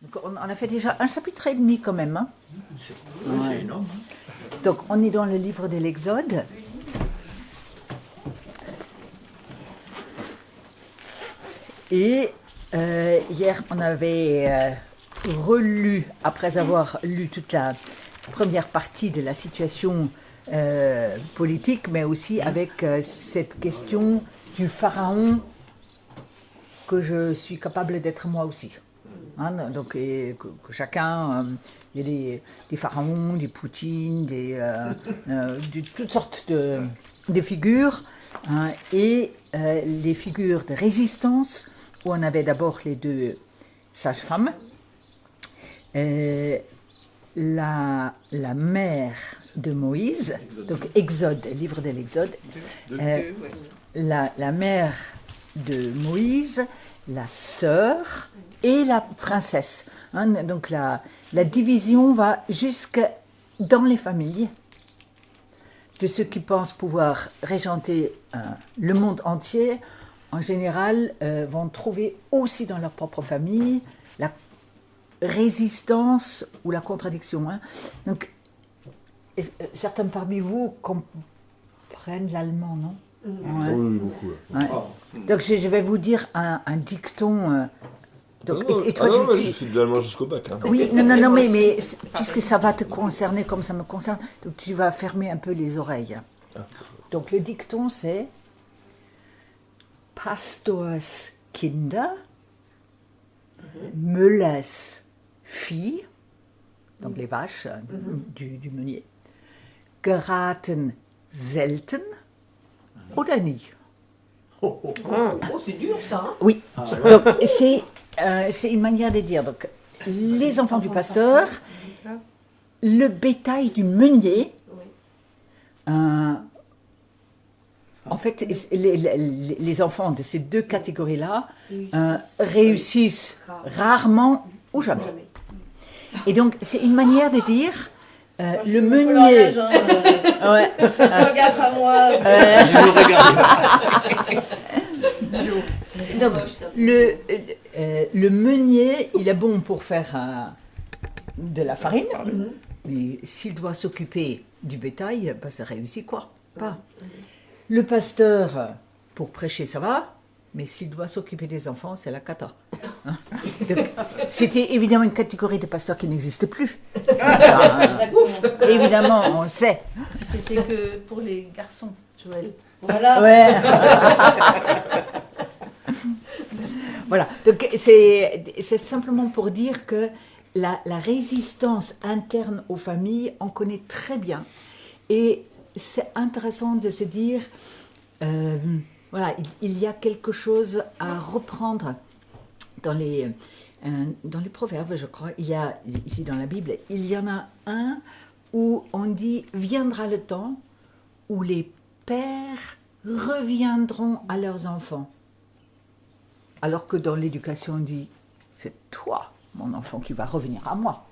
Donc on a fait déjà un chapitre et demi quand même. Hein. C'est énorme. Donc on est dans le livre de l'Exode. Et hier on avait relu, après avoir lu toute la première partie de la situation politique, mais aussi avec cette question du pharaon que je suis capable d'être moi aussi. Hein, donc que chacun, il y a des pharaons, des Poutines, de toutes sortes de figures, hein, et les figures de résistance, où on avait d'abord les deux sages-femmes, la mère de Moïse, donc Exode, livre de l'Exode, la mère de Moïse, la sœur et la princesse. Hein, donc la division va jusque dans les familles de ceux qui pensent pouvoir régenter le monde entier. En général, vont trouver aussi dans leur propre famille la résistance ou la contradiction. Hein. Donc, certains parmi vous comprennent l'allemand, non ? Ouais. Oui, beaucoup. Ouais. Donc je vais vous dire un dicton. Donc, Et toi, non, je suis de l'allemand jusqu'au bac. Hein. Oui, non, mais puisque ça va te concerner comme ça me concerne, donc tu vas fermer un peu les oreilles. Donc le dicton c'est Pastors Kinder, Müllers Vieh, donc les vaches du meunier, geraten selten oder nie. Oh, c'est dur ça. Hein. Oui, donc c'est une manière de dire. Donc, les enfants du pasteur, le bétail du meunier. En fait, les enfants de ces deux catégories-là réussissent rarement ou jamais. Et donc, c'est une manière de dire le meunier. Ouais. Fais gaffe à moi. Donc, le meunier, il est bon pour faire de la farine, mais s'il doit s'occuper du bétail, ben, ça réussit quoi? Pas. Le pasteur, pour prêcher, ça va, mais s'il doit s'occuper des enfants, c'est la cata. Hein? Donc, c'était évidemment une catégorie de pasteurs qui n'existe plus. Évidemment, on le sait. C'était que pour les garçons, Joël. Voilà. Ouais. Voilà, donc c'est simplement pour dire que la résistance interne aux familles, on connaît très bien. Et c'est intéressant de se dire, voilà, il y a quelque chose à reprendre dans les proverbes, je crois. Il y a, ici dans la Bible, il y en a un où on dit « Viendra le temps où les pères reviendront à leurs enfants ». Alors que dans l'éducation, on dit « C'est toi, mon enfant, qui va revenir à moi ».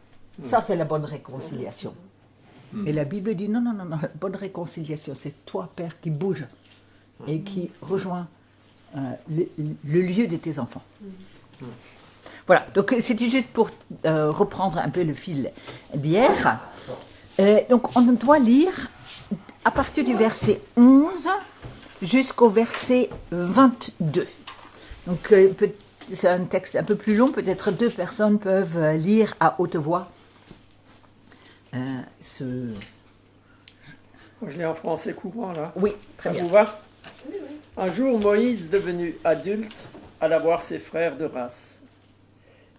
Ça, c'est la bonne réconciliation. Et la Bible dit « Non, la bonne réconciliation, c'est toi, père, qui bouge et qui rejoint le lieu de tes enfants. » Voilà, donc c'était juste pour reprendre un peu le fil d'hier. Donc on doit lire à partir du verset 11 jusqu'au verset 22. Donc c'est un texte un peu plus long, peut-être 2 personnes peuvent lire à haute voix Moi, je l'ai en français courant, là. Oui, très bien. Ça vous va? Un jour, Moïse, devenu adulte, alla voir ses frères de race.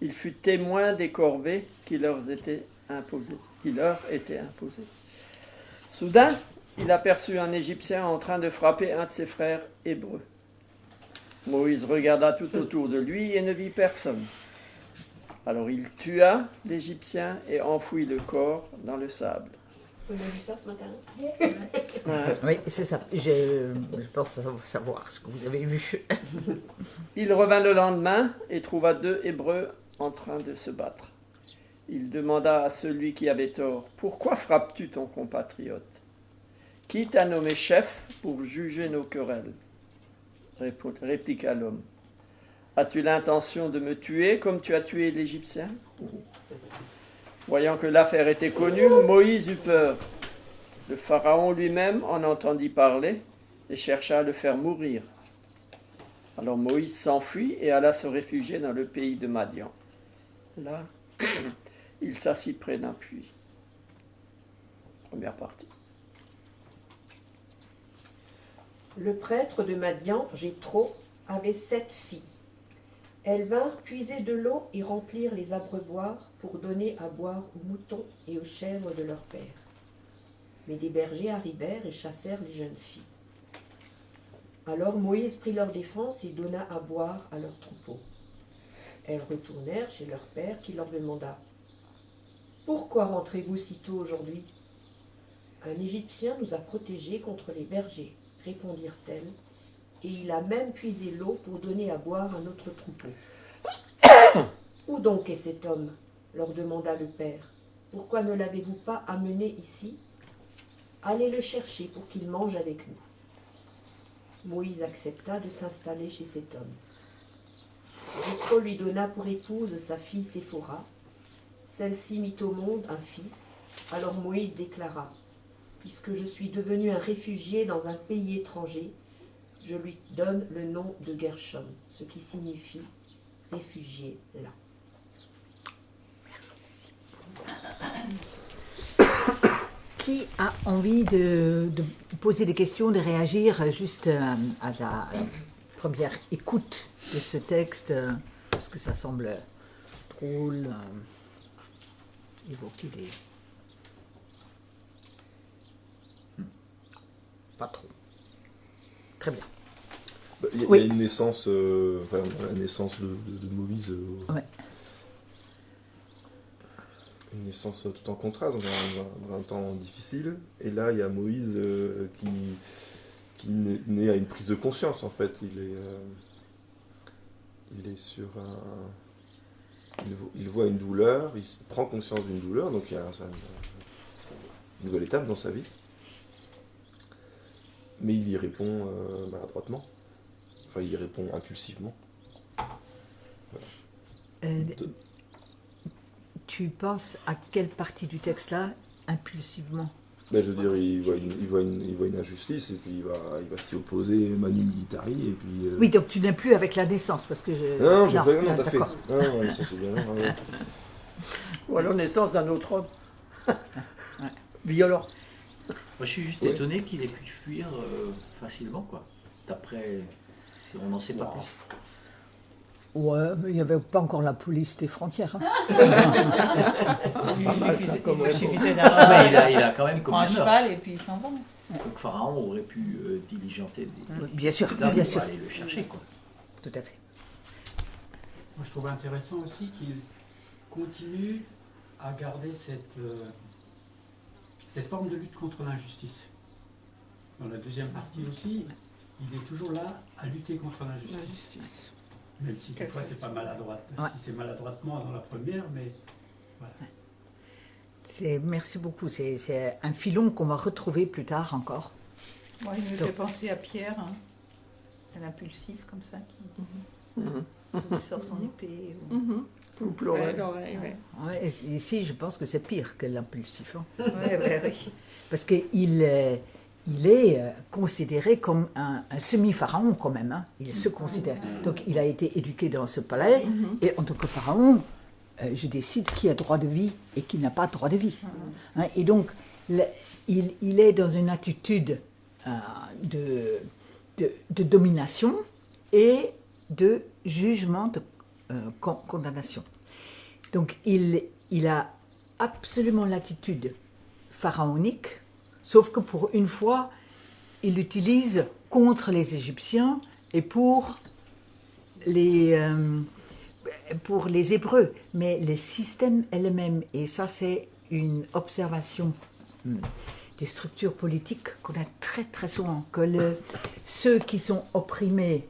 Il fut témoin des corvées qui leur étaient imposées. Soudain, il aperçut un Égyptien en train de frapper un de ses frères hébreux. Moïse regarda tout autour de lui et ne vit personne. Alors il tua l'Égyptien et enfouit le corps dans le sable. On a vu ça ce matin. Oui, c'est ça. Je pense savoir ce que vous avez vu. Il revint le lendemain et trouva 2 Hébreux en train de se battre. Il demanda à celui qui avait tort, « Pourquoi frappes-tu ton compatriote? Qui t'a nommé chef pour juger nos querelles ?» répliqua l'homme. As-tu l'intention de me tuer comme tu as tué l'Égyptien » Voyant que l'affaire était connue, Moïse eut peur. Le Pharaon lui-même en entendit parler et chercha à le faire mourir. Alors Moïse s'enfuit et alla se réfugier dans le pays de Madian. Là, il s'assit près d'un puits. Première partie. Le prêtre de Madian, Jéthro, avait 7 filles. Elles vinrent puiser de l'eau et remplir les abreuvoirs pour donner à boire aux moutons et aux chèvres de leur père. Mais des bergers arrivèrent et chassèrent les jeunes filles. Alors Moïse prit leur défense et donna à boire à leurs troupeaux. Elles retournèrent chez leur père qui leur demanda « Pourquoi rentrez-vous si tôt aujourd'hui ?»« Un Égyptien nous a protégés contre les bergers, répondirent-elles, et il a même puisé l'eau pour donner à boire à notre troupeau. « Où donc est cet homme ?» leur demanda le père. « Pourquoi ne l'avez-vous pas amené ici ? Allez le chercher pour qu'il mange avec nous. » Moïse accepta de s'installer chez cet homme. Jéthro lui donna pour épouse sa fille Séphora. Celle-ci mit au monde un fils. Alors Moïse déclara « Puisque je suis devenu un réfugié dans un pays étranger, je lui donne le nom de Gershom, ce qui signifie réfugié là. » Qui a envie de poser des questions, de réagir juste à la première écoute de ce texte, parce que ça semble drôle, évoquer des... Pas trop. Très bien. Il y a Oui. une naissance, la naissance de Moïse. Ouais. Une naissance tout en contraste, dans un temps difficile. Et là, il y a Moïse qui naît à une prise de conscience, en fait. Il est sur un... Il voit une douleur, il prend conscience d'une douleur, donc il y a une nouvelle étape dans sa vie. Mais il y répond maladroitement. Enfin, il y répond impulsivement. Tu penses à quelle partie du texte là, impulsivement? Ben, je veux dire, il voit une injustice et puis il va s'y opposer manu militari et puis... Oui, donc tu n'es plus avec la naissance, parce que je... Non, je fais non, t'as fait. d'accord. Non, ça c'est bien. Ouais. Ou alors naissance d'un autre homme. Violent. Moi, je suis juste Oui. étonné qu'il ait pu fuir facilement, quoi. D'après, si on n'en sait pas plus. Ouais, mais il n'y avait pas encore la police des frontières. Hein. Pas mal, ça, comme Il réponse. suffisait Ah, mais d'un il a quand même commis un un meurtre. cheval et puis ils s'en vont. Donc Pharaon aurait pu diligenter des Bien sûr, dames bien pour sûr. aller le chercher, quoi. Tout à fait. Moi, je trouve intéressant aussi qu'il continue à garder cette forme de lutte contre l'injustice. Dans la deuxième partie aussi, il est toujours là à lutter contre l'injustice. Même si des fois c'est pas maladroit. Ouais. Si c'est maladroitement dans la première, mais voilà. Merci beaucoup. C'est un filon qu'on va retrouver plus tard encore. Moi, il me Donc- fait penser à Pierre, hein. Un impulsif comme ça, qui sort son épée. ou- Ou pleurer. Ouais, et ici, je pense que c'est pire que l'impulsif. Hein. Ouais, ouais, oui. Parce qu'il est considéré comme un semi-pharaon quand même. Hein. Il se considère. Donc il a été éduqué dans ce palais. Et en tant que pharaon, je décide qui a droit de vie et qui n'a pas droit de vie. Hein, et donc il est dans une attitude de domination et de jugement, de condamnation. Donc il a absolument l'attitude pharaonique, sauf que pour une fois, il l'utilise contre les Égyptiens et pour les Hébreux. Mais les systèmes elles-mêmes, et ça c'est une observation des structures politiques qu'on a très très souvent, que ceux qui sont opprimés,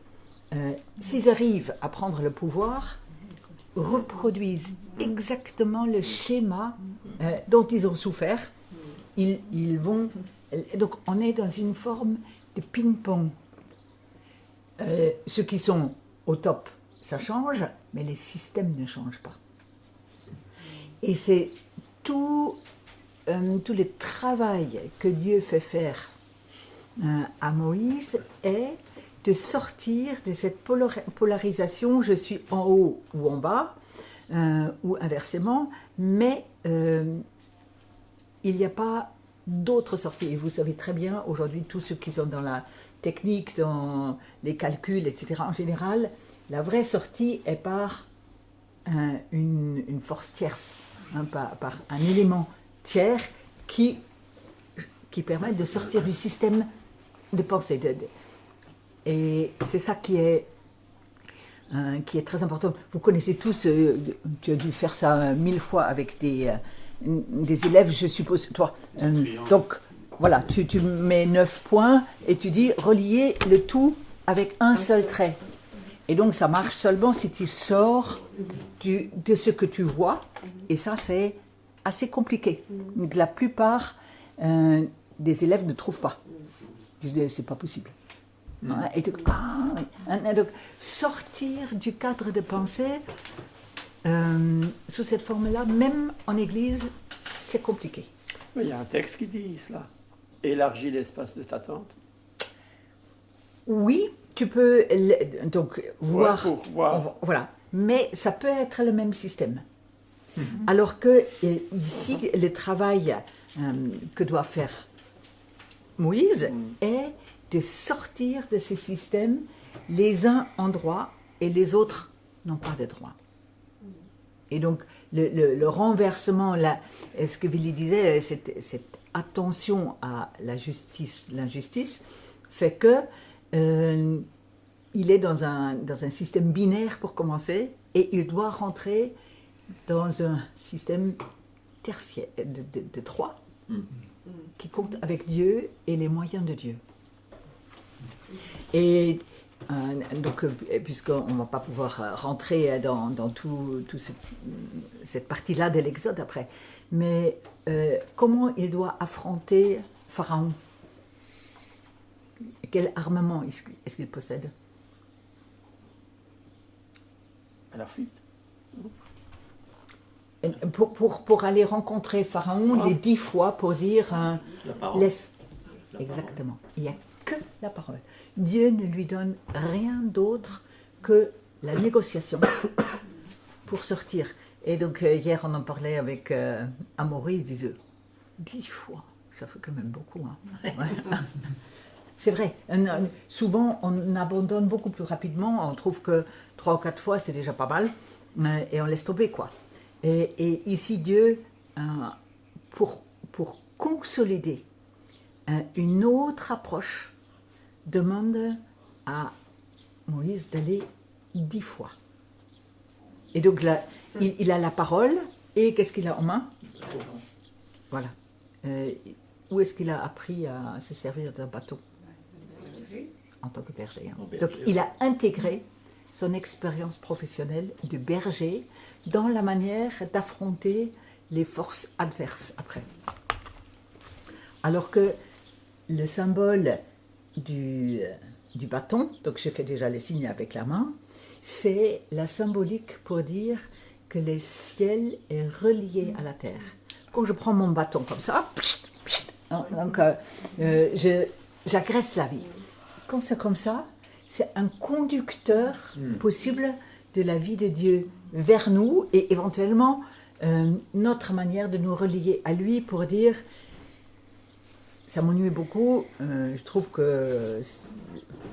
s'ils arrivent à prendre le pouvoir, reproduisent exactement le schéma dont ils ont souffert. Ils vont... Donc on est dans une forme de ping-pong. Ceux qui sont au top ça change, mais les systèmes ne changent pas. Et c'est tout le travail que Dieu fait faire à Moïse est de sortir de cette polarisation, je suis en haut ou en bas, ou inversement, mais il n'y a pas d'autre sortie. Et vous savez très bien, aujourd'hui, tous ceux qui sont dans la technique, dans les calculs, etc., en général, la vraie sortie est par une force tierce, par un élément tiers qui permet de sortir du système de pensée. Et c'est ça qui est très important. Vous connaissez tous, tu as dû faire ça 1000 fois avec des élèves, je suppose, toi. Donc, voilà, tu mets 9 points et tu dis relier le tout avec un seul trait. Et donc, ça marche seulement si tu sors de ce que tu vois. Et ça, c'est assez compliqué. Donc, la plupart des élèves ne trouvent pas. Ils disent, c'est pas possible. Et donc, donc, sortir du cadre de pensée sous cette forme-là, même en église, c'est compliqué. Il y a un texte qui dit cela. Élargis l'espace de ta tente. Oui, tu peux donc voir, pour voir. Voilà, mais ça peut être le même système. Alors que ici, le travail que doit faire Moïse est de sortir de ces systèmes, les uns en droit et les autres n'ont pas de droit. Et donc, le renversement, ce que Billy disait, cette attention à l'injustice, fait que il est dans un système binaire pour commencer, et il doit rentrer dans un système tertiaire, de 3, qui compte avec Dieu et les moyens de Dieu. Et donc, puisqu'on ne va pas pouvoir rentrer dans tout cette partie-là de l'Exode après, mais comment il doit affronter Pharaon? Quel armement est-ce qu'il possède? À la fuite. Pour aller rencontrer Pharaon, les 10 fois pour dire La parole. laisse. La Exactement. Il n'y a que la parole. Dieu ne lui donne rien d'autre que la négociation pour sortir. Et donc hier on en parlait avec Amaury, il disait 10 fois, ça fait quand même beaucoup. Hein. Ouais. C'est vrai, souvent on abandonne beaucoup plus rapidement, on trouve que 3 ou 4 fois c'est déjà pas mal, et on laisse tomber quoi. Et ici Dieu, pour consolider une autre approche, demande à Moïse d'aller 10 fois. Et donc là, il a la parole, et qu'est-ce qu'il a en main? Voilà. Où est-ce qu'il a appris à se servir d'un bateau? En tant que berger. Hein. Donc il a intégré son expérience professionnelle de berger dans la manière d'affronter les forces adverses après. Alors que le symbole du bâton, donc je fais déjà les signes avec la main, c'est la symbolique pour dire que le ciel est relié à la terre. Quand je prends mon bâton comme ça, donc j'agresse la vie. Quand c'est comme ça, c'est un conducteur possible de la vie de Dieu vers nous et éventuellement notre manière de nous relier à lui pour dire ça m'ennuie beaucoup, je trouve que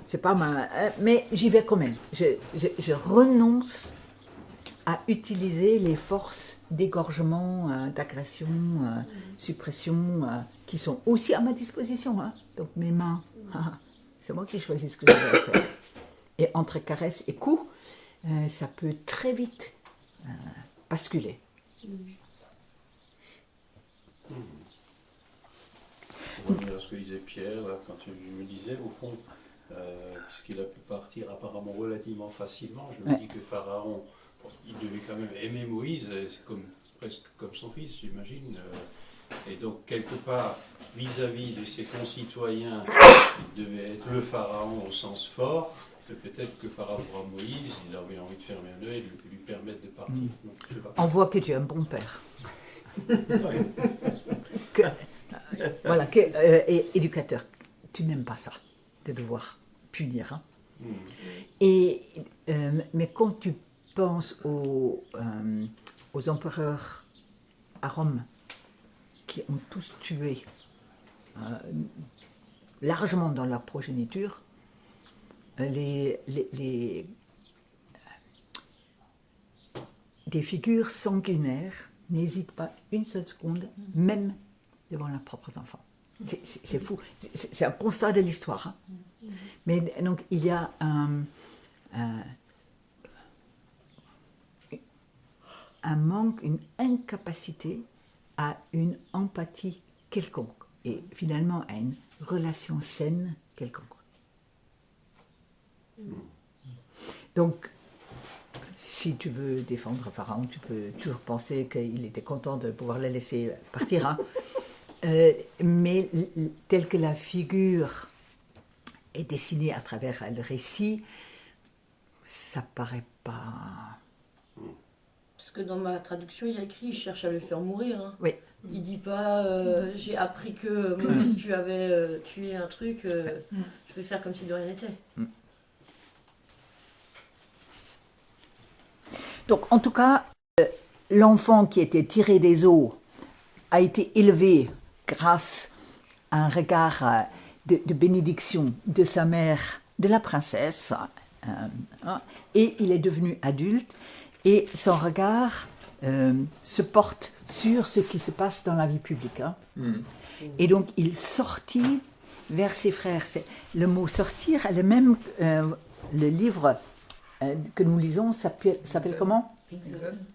c'est pas ma... mais j'y vais quand même. Je renonce à utiliser les forces d'égorgement, d'agression, suppression, qui sont aussi à ma disposition. Hein. Donc mes mains, c'est moi qui choisis ce que je vais faire. Et entre caresses et coups, ça peut très vite basculer. Pour revenir à ce que disait Pierre, là, quand je me disais, au fond, puisqu'il a pu partir apparemment relativement facilement, je me dis que Pharaon, il devait quand même aimer Moïse, c'est presque comme son fils, j'imagine. Et donc, quelque part, vis-à-vis de ses concitoyens, il devait être le Pharaon au sens fort, que peut-être que par rapport à Moïse, il avait envie de fermer un œil et de lui permettre de partir. Donc, je sais pas. On voit que tu es un bon père. Que, voilà, et éducateur. Tu n'aimes pas ça, de devoir punir. Hein. Et, mais quand tu penses aux empereurs à Rome, qui ont tous tué largement dans leur progéniture, des figures sanguinaires n'hésitent pas une seule seconde, même devant leurs propres enfants. C'est fou, c'est un constat de l'histoire. Hein. Mais donc il y a un manque, une incapacité à une empathie quelconque et finalement à une relation saine quelconque. Donc, si tu veux défendre Pharaon, tu peux toujours penser qu'il était content de pouvoir le laisser partir. Hein. Mais telle que la figure est dessinée à travers le récit, ça paraît pas... Parce que dans ma traduction, il y a écrit « il cherche à le faire mourir hein. ». Oui. Il dit pas j'ai appris que Moïse, tu avais tué un truc, je vais faire comme si de rien n'était. Donc, en tout cas, l'enfant qui était tiré des eaux a été élevé grâce à un regard de bénédiction de sa mère, de la princesse, et il est devenu adulte, et son regard se porte sur ce qui se passe dans la vie publique. Hein. Et donc, il sortit vers ses frères. Le mot « sortir », elle est même, le livre que nous lisons s'appelle comment ?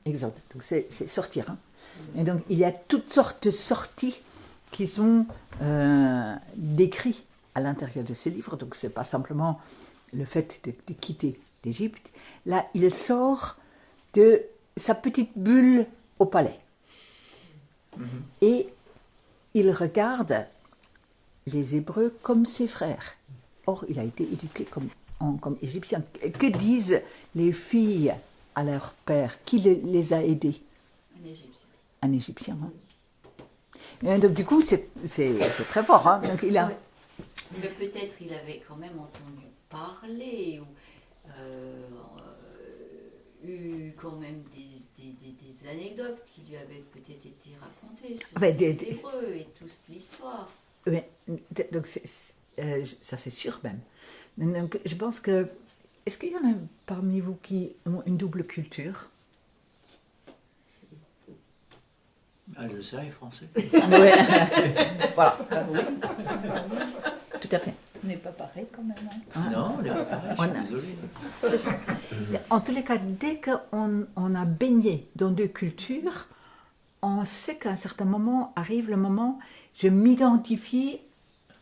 Exode. Donc c'est sortir. Hein. Et donc il y a toutes sortes de sorties qui sont décrites à l'intérieur de ces livres. Donc c'est pas simplement le fait de quitter l'Égypte. Là, il sort de sa petite bulle au palais. Et il regarde les Hébreux comme ses frères. Or, il a été éduqué comme Égyptien. Que disent les filles à leur père? Qui les a aidés? Un Égyptien. Un Égyptien. Hein. Et donc du coup, c'est très fort. Hein. Donc, il a... Mais peut-être il avait quand même entendu parler ou eu quand même des anecdotes qui lui avaient peut-être été racontées sur les Hébreux et toute l'histoire. Oui, donc ça c'est sûr même. Donc, je pense que... Est-ce qu'il y en a parmi vous qui ont une double culture? Alsacien et français. Ouais. Voilà. Oui. Tout à fait. On n'est pas pareil quand même. Hein. Non, on n'est pas pareil, je suis désolé. C'est ça. En tous les cas, dès qu'on a baigné dans deux cultures, on sait qu'à un certain moment arrive le moment, je m'identifie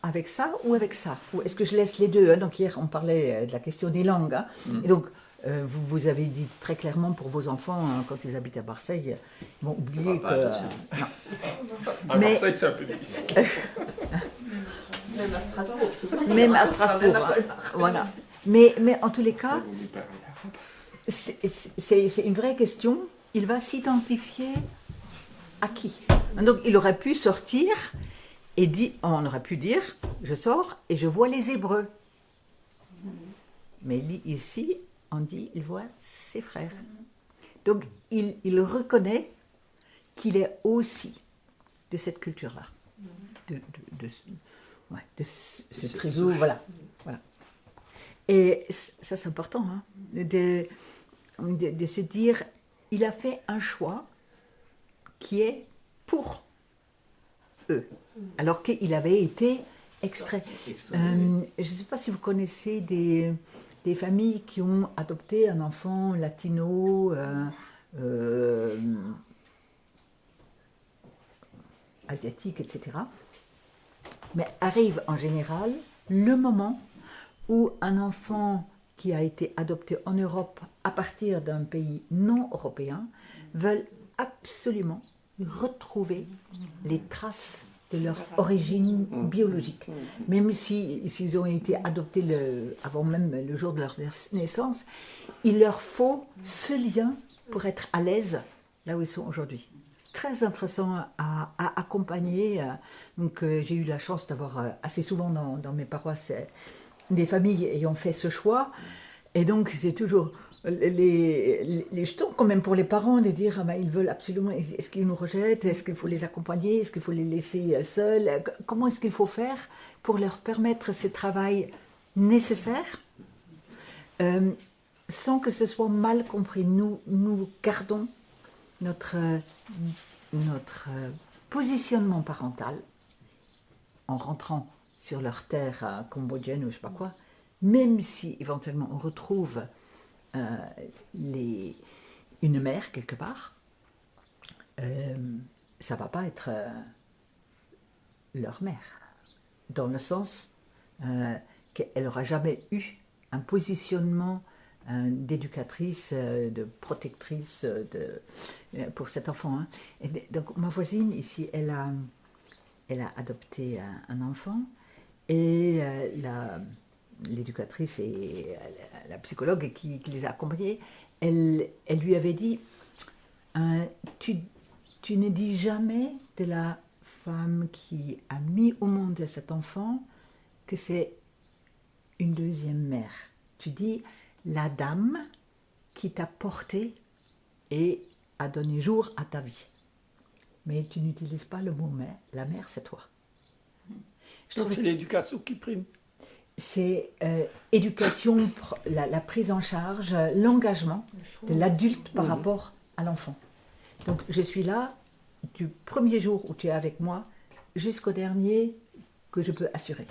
avec ça ou avec ça. Ou est-ce que je laisse les deux hein? Donc hier, on parlait de la question des langues. Hein? Et donc, vous avez dit très clairement pour vos enfants, hein, quand ils habitent à Marseille, ils vont oublier que... non. À Marseille, c'est un peu difficile. Même à Strasbourg. Même à Strasbourg. Hein. Voilà. Mais en tous les cas, c'est une vraie question. Il va s'identifier à qui? Donc, il aurait pu sortir et on aurait pu dire, je sors et je vois les Hébreux. Mais ici, on dit, il voit ses frères. Donc, il reconnaît qu'il est aussi de cette culture-là. De ce trésor, voilà. Et ça, c'est important, hein, de se dire, il a fait un choix qui est pour eux, alors qu'il avait été extrait. Je ne sais pas si vous connaissez des familles qui ont adopté un enfant latino, asiatique, etc. Mais arrive en général le moment où un enfant qui a été adopté en Europe à partir d'un pays non européen veut absolument retrouver les traces de leur origine biologique. Même s'ils ont été adoptés avant même le jour de leur naissance, il leur faut ce lien pour être à l'aise là où ils sont aujourd'hui. C'est très intéressant à accompagner. Donc, j'ai eu la chance d'avoir assez souvent dans mes paroisses des familles ayant fait ce choix. Et donc, c'est toujours les jetons quand même pour les parents de dire ah ben, ils veulent absolument, est-ce qu'ils nous rejettent, est-ce qu'il faut les accompagner, est-ce qu'il faut les laisser seuls, comment est-ce qu'il faut faire pour leur permettre ce travail nécessaire sans que ce soit mal compris. Nous gardons notre positionnement parental en rentrant sur leur terre cambodgienne ou je sais pas quoi, même si éventuellement on retrouve une mère quelque part, ça va pas être leur mère, dans le sens qu'elle n'aura jamais eu un positionnement d'éducatrice, de protectrice pour cet enfant. Hein. Et donc ma voisine ici, elle a adopté un enfant et l'éducatrice et la psychologue qui les a accompagnés, elle lui avait dit tu ne dis jamais de la femme qui a mis au monde cet enfant que c'est une deuxième mère. Tu dis la dame qui t'a porté et a donné jour à ta vie. Mais tu n'utilises pas le mot mère. La mère, c'est toi. Donc c'est l'éducation qui prime. C'est éducation, la prise en charge, l'engagement de l'adulte par rapport à l'enfant. Donc je suis là du premier jour où tu es avec moi jusqu'au dernier que je peux assurer.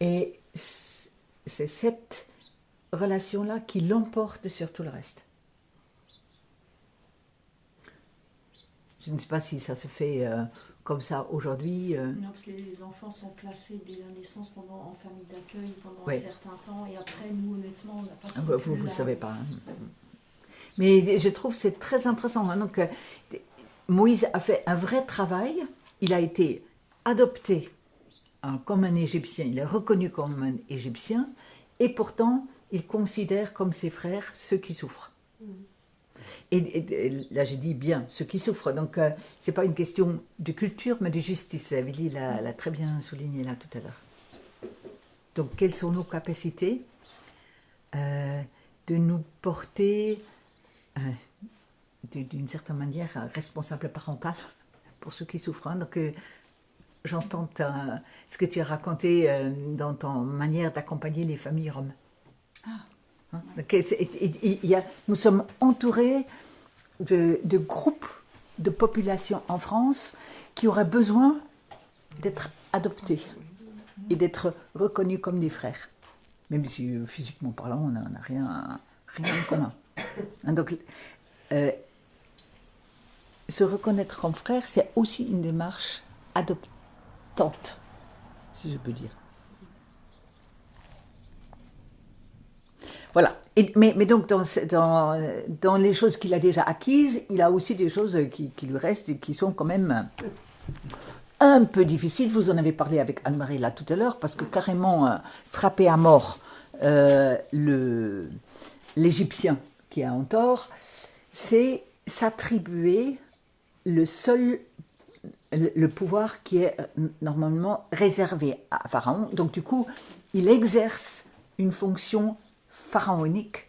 Et c'est cette relation-là qui l'emporte sur tout le reste. Je ne sais pas si ça se fait comme ça aujourd'hui. Non, parce que les enfants sont placés dès la naissance en famille d'accueil pendant un certain temps, et après, nous, honnêtement, on n'a pas vous ne savez pas. Hein. Mais je trouve que c'est très intéressant. Hein. Donc, Moïse a fait un vrai travail. Il a été adopté comme un Égyptien. Il est reconnu comme un Égyptien. Et pourtant, il considère comme ses frères ceux qui souffrent. Et là, j'ai dit bien, ceux qui souffrent. Donc, ce n'est pas une question de culture, mais de justice. Willy l'a très bien souligné là tout à l'heure. Donc, quelles sont nos capacités de nous porter, d'une certaine manière, responsable parental pour ceux qui souffrent. Hein. Donc, j'entends ce que tu as raconté dans ton manière d'accompagner les familles roms. Hein? Donc, nous sommes entourés de groupes de population en France qui auraient besoin d'être adoptés et d'être reconnus comme des frères. Même si physiquement parlant, on n'a rien en commun. Hein, donc, se reconnaître comme frère, c'est aussi une démarche adoptante, si je peux dire. Voilà. Mais donc, dans les choses qu'il a déjà acquises, il a aussi des choses qui lui restent et qui sont quand même un peu difficiles. Vous en avez parlé avec Anne-Marie là tout à l'heure, parce que carrément frapper à mort l'Égyptien qui a en tort, c'est s'attribuer le pouvoir qui est normalement réservé à Pharaon. Donc du coup, il exerce une fonction pharaonique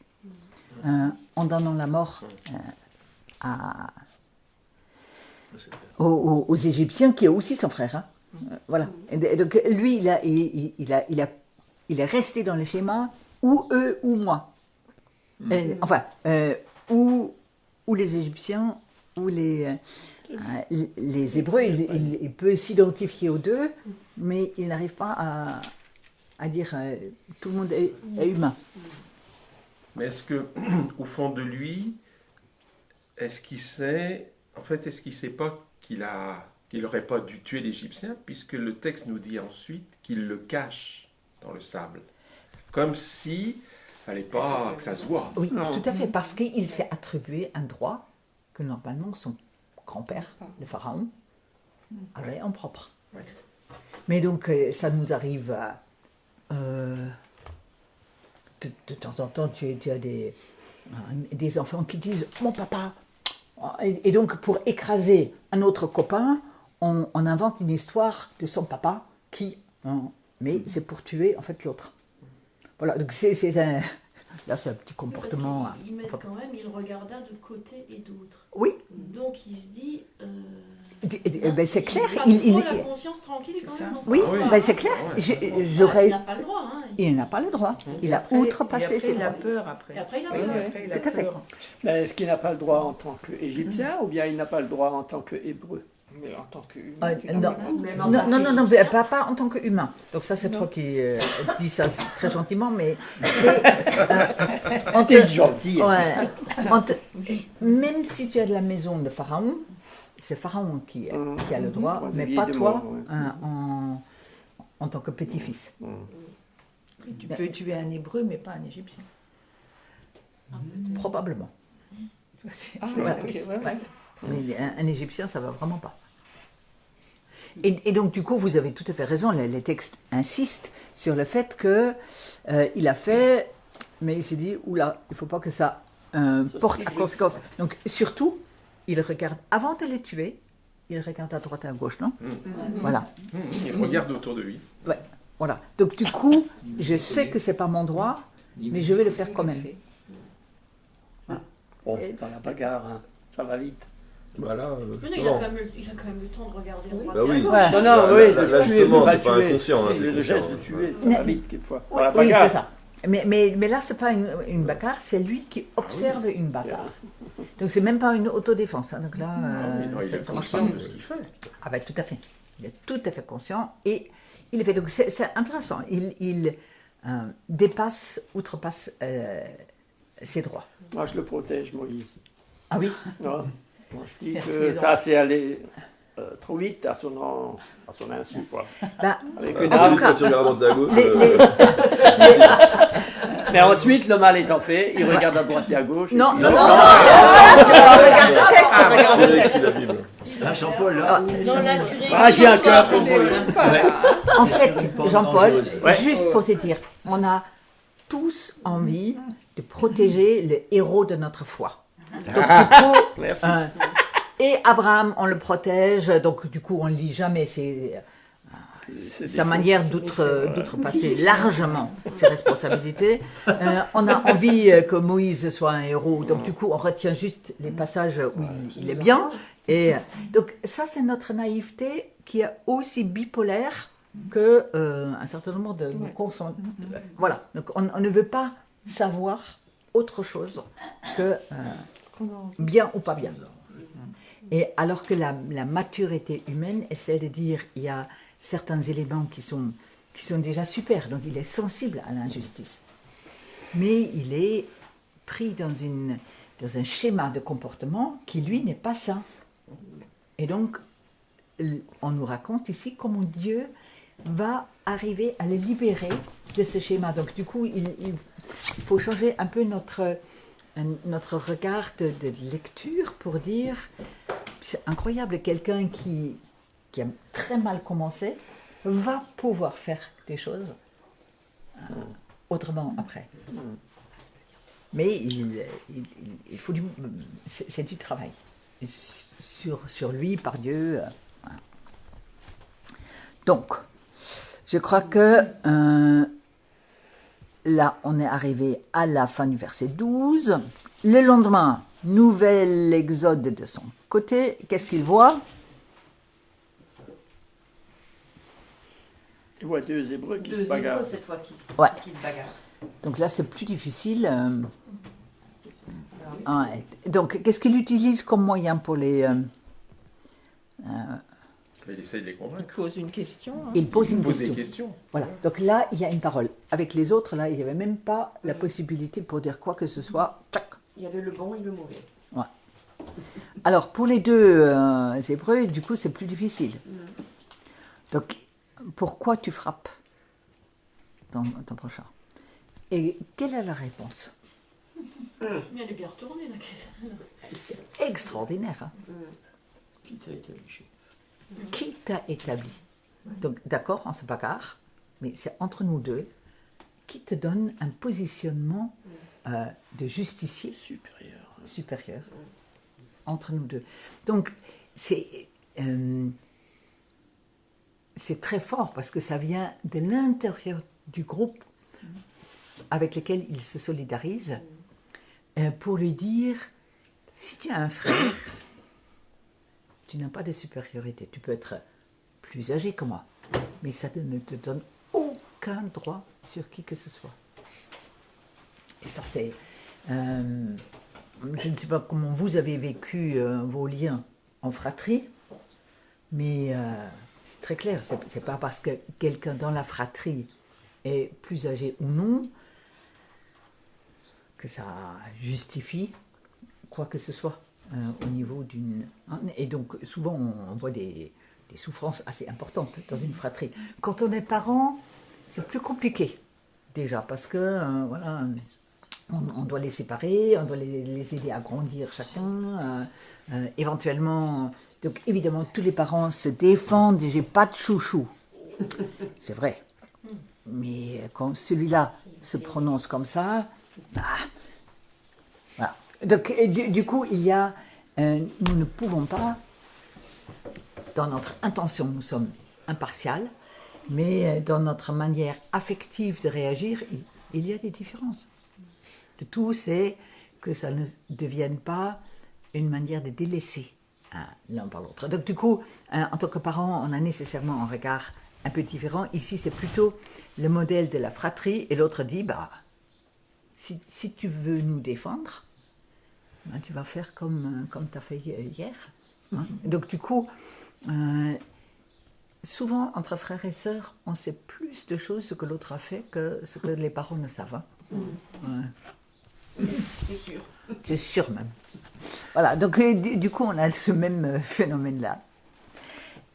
en donnant la mort aux Égyptiens, qui est aussi son frère. Hein. Voilà. Et donc lui, il est resté dans le schéma ou eux ou moi. Ou les Égyptiens ou les Hébreux, il peut s'identifier aux deux, mais il n'arrive pas à dire tout le monde est humain. Mais est-ce que, au fond de lui, est-ce qu'il sait pas qu'il n'aurait pas dû tuer l'Égyptien, puisque le texte nous dit ensuite qu'il le cache dans le sable, comme si fallait pas que ça se voit. Oui, tout à fait, parce qu'il s'est attribué un droit que normalement son grand-père, le pharaon, allez, en propre. Ouais. Mais donc, ça nous arrive de temps en temps, tu as des enfants qui disent « Mon papa !» Et donc, pour écraser un autre copain, on invente une histoire de son papa qui... mais c'est pour tuer, en fait, l'autre. Voilà, donc là, c'est un petit comportement... Ils mettent quand même, il regarda de côté et d'autre. Oui. Donc, il se dit... ben, c'est clair. Il a la conscience tranquille quand même. Oui, ben, c'est clair. J'aurais... Il n'a pas le droit. Hein. Il n'a pas le droit. Il a outrepassé ses droits. Il a peur après. Et après, il a peur. Après, il a Tout à fait. peur. Mais est-ce qu'il n'a pas le droit en tant qu'Égyptien ou bien il n'a pas le droit en tant qu'Hébreu? Mais en tant qu'humain. Non, pas en tant qu'humain. Donc ça, c'est toi qui dis ça très gentiment, mais T'es gentil. même si tu es de la maison de Pharaon, c'est Pharaon qui a le droit, mais pas toi en tant que petit-fils. Tu peux tuer un Hébreu, mais pas un Égyptien. Probablement. Ah, Ouais. ok, ouais. Mais un Égyptien, ça va vraiment pas. Et donc, du coup, vous avez tout à fait raison. Les textes insistent sur le fait que il a fait, mais il s'est dit, oula, il ne faut pas que ça porte à conséquence. Donc, surtout, il regarde, avant de les tuer, il regarde à droite et à gauche, non? Voilà. Il regarde autour de lui. Ouais, voilà. Donc, du coup, je sais que ce n'est pas mon droit, mais je vais le faire quand même. Bon, dans la bagarre, hein, ça va vite. Voilà, Mais non, il a quand même le temps de regarder à droite bah et à oui. gauche. Non, Là, tuer, justement, pas c'est pas tuer. inconscient, hein, C'est c'est le geste de conscient. tuer, ça va vite quelquefois. Dans la Oui, bagarre. c'est ça. Mais là, ce n'est pas une bagarre, c'est lui qui observe une bagarre. Donc, c'est même pas une autodéfense. Hein. Donc là, Non, il est conscient de ce qu'il fait. Ah ben, tout à fait. Il est tout à fait conscient et il le fait. Donc, c'est intéressant. Il outrepasse ses droits. Moi, je le protège, Moïse. Ah oui? Non. Moi, je dis que ça, c'est aller trop vite à son insu, quoi. Ben, Avec une en arme. tout cas, Quand tu regardes à droite et à gauche, Mais ensuite, le mal étant fait, il regarde à droite et à gauche. Non, et puis- non, regarde le texte, regarde le c'est texte. qui la Bible. Là, Jean-Paul, là. Non, là, tu rigoles. Ah, j'ai un cœur pour Moïse. En fait, Jean-Paul, Ouais. juste pour te dire, on a tous envie de protéger le héros de notre foi. Donc, du coup, Merci. et Abraham, on le protège, donc du coup, on ne lit jamais sa manière d'outrepasser largement ses responsabilités. On a envie que Moïse soit un héros, donc du coup, on retient juste les passages où il est bien. Et donc, ça, c'est notre naïveté qui est aussi bipolaire que un certain nombre de voilà. Donc, on ne veut pas savoir autre chose que bien ou pas bien. Et alors que la maturité humaine essaie de dire il y a certains éléments qui sont déjà super, donc il est sensible à l'injustice. Mais il est pris dans un schéma de comportement qui, lui, n'est pas sain. Et donc, on nous raconte ici comment Dieu va arriver à le libérer de ce schéma. Donc, du coup, il faut changer un peu notre regard de lecture pour dire c'est incroyable, quelqu'un qui a très mal commencé va pouvoir faire des choses autrement après. Mais il faut c'est du travail sur lui par Dieu. Voilà. Donc, je crois que là, on est arrivé à la fin du verset 12. Le lendemain, nouvel exode de son côté. Qu'est-ce qu'il voit? Il voit deux Hébreux qui se Deux bagarrent. Hébreux cette fois qui se bagarrent. Donc là, c'est plus difficile. Donc, qu'est-ce qu'il utilise comme moyen pour les... Il essaye de les convaincre. Il pose une question. Hein. Il pose une Des question. questions. Voilà. Donc là, il y a une parole. Avec les autres, là, il n'y avait même pas la possibilité pour dire quoi que ce soit. Tchac. Il y avait le bon et le mauvais. Ouais. Alors, pour les deux Hébreux, du coup, c'est plus difficile. Donc, pourquoi tu frappes ton prochain? Et quelle est la réponse? Mais elle est bien retournée, la question. C'est extraordinaire. Hein? Qui t'a été léché. Qui t'a établi? Donc, d'accord, on se bagarre, mais c'est entre nous deux. Qui te donne un positionnement de justicier supérieur entre nous deux. Donc, c'est très fort parce que ça vient de l'intérieur du groupe avec lequel il se solidarise pour lui dire, si tu as un frère, tu n'as pas de supériorité. Tu peux être plus âgé que moi, mais ça ne te donne aucun droit sur qui que ce soit. Et ça, c'est... je ne sais pas comment vous avez vécu vos liens en fratrie, mais c'est très clair. C'est pas parce que quelqu'un dans la fratrie est plus âgé ou non que ça justifie quoi que ce soit au niveau d'une... Et donc, souvent, on voit des souffrances assez importantes dans une fratrie. Quand on est parent, c'est plus compliqué, déjà, parce que, voilà, on doit les séparer, on doit les aider à grandir chacun, éventuellement... Donc, évidemment, tous les parents se défendent, j'ai pas de chouchou. C'est vrai. Mais quand celui-là se prononce comme ça, voilà. Donc, du coup, il y a... nous ne pouvons pas, dans notre intention, nous sommes impartials, mais dans notre manière affective de réagir, il y a des différences. Le tout, c'est que ça ne devienne pas une manière de délaisser l'un par l'autre. Donc, du coup, en tant que parent, on a nécessairement un regard un peu différent. Ici, c'est plutôt le modèle de la fratrie, et l'autre dit, si tu veux nous défendre, tu vas faire comme tu as fait hier. Hein. Donc, du coup, souvent, entre frères et sœurs, on sait plus de choses ce que l'autre a fait que ce que les parents ne savent. C'est sûr. C'est sûr même. Voilà, donc du coup, on a ce même phénomène-là.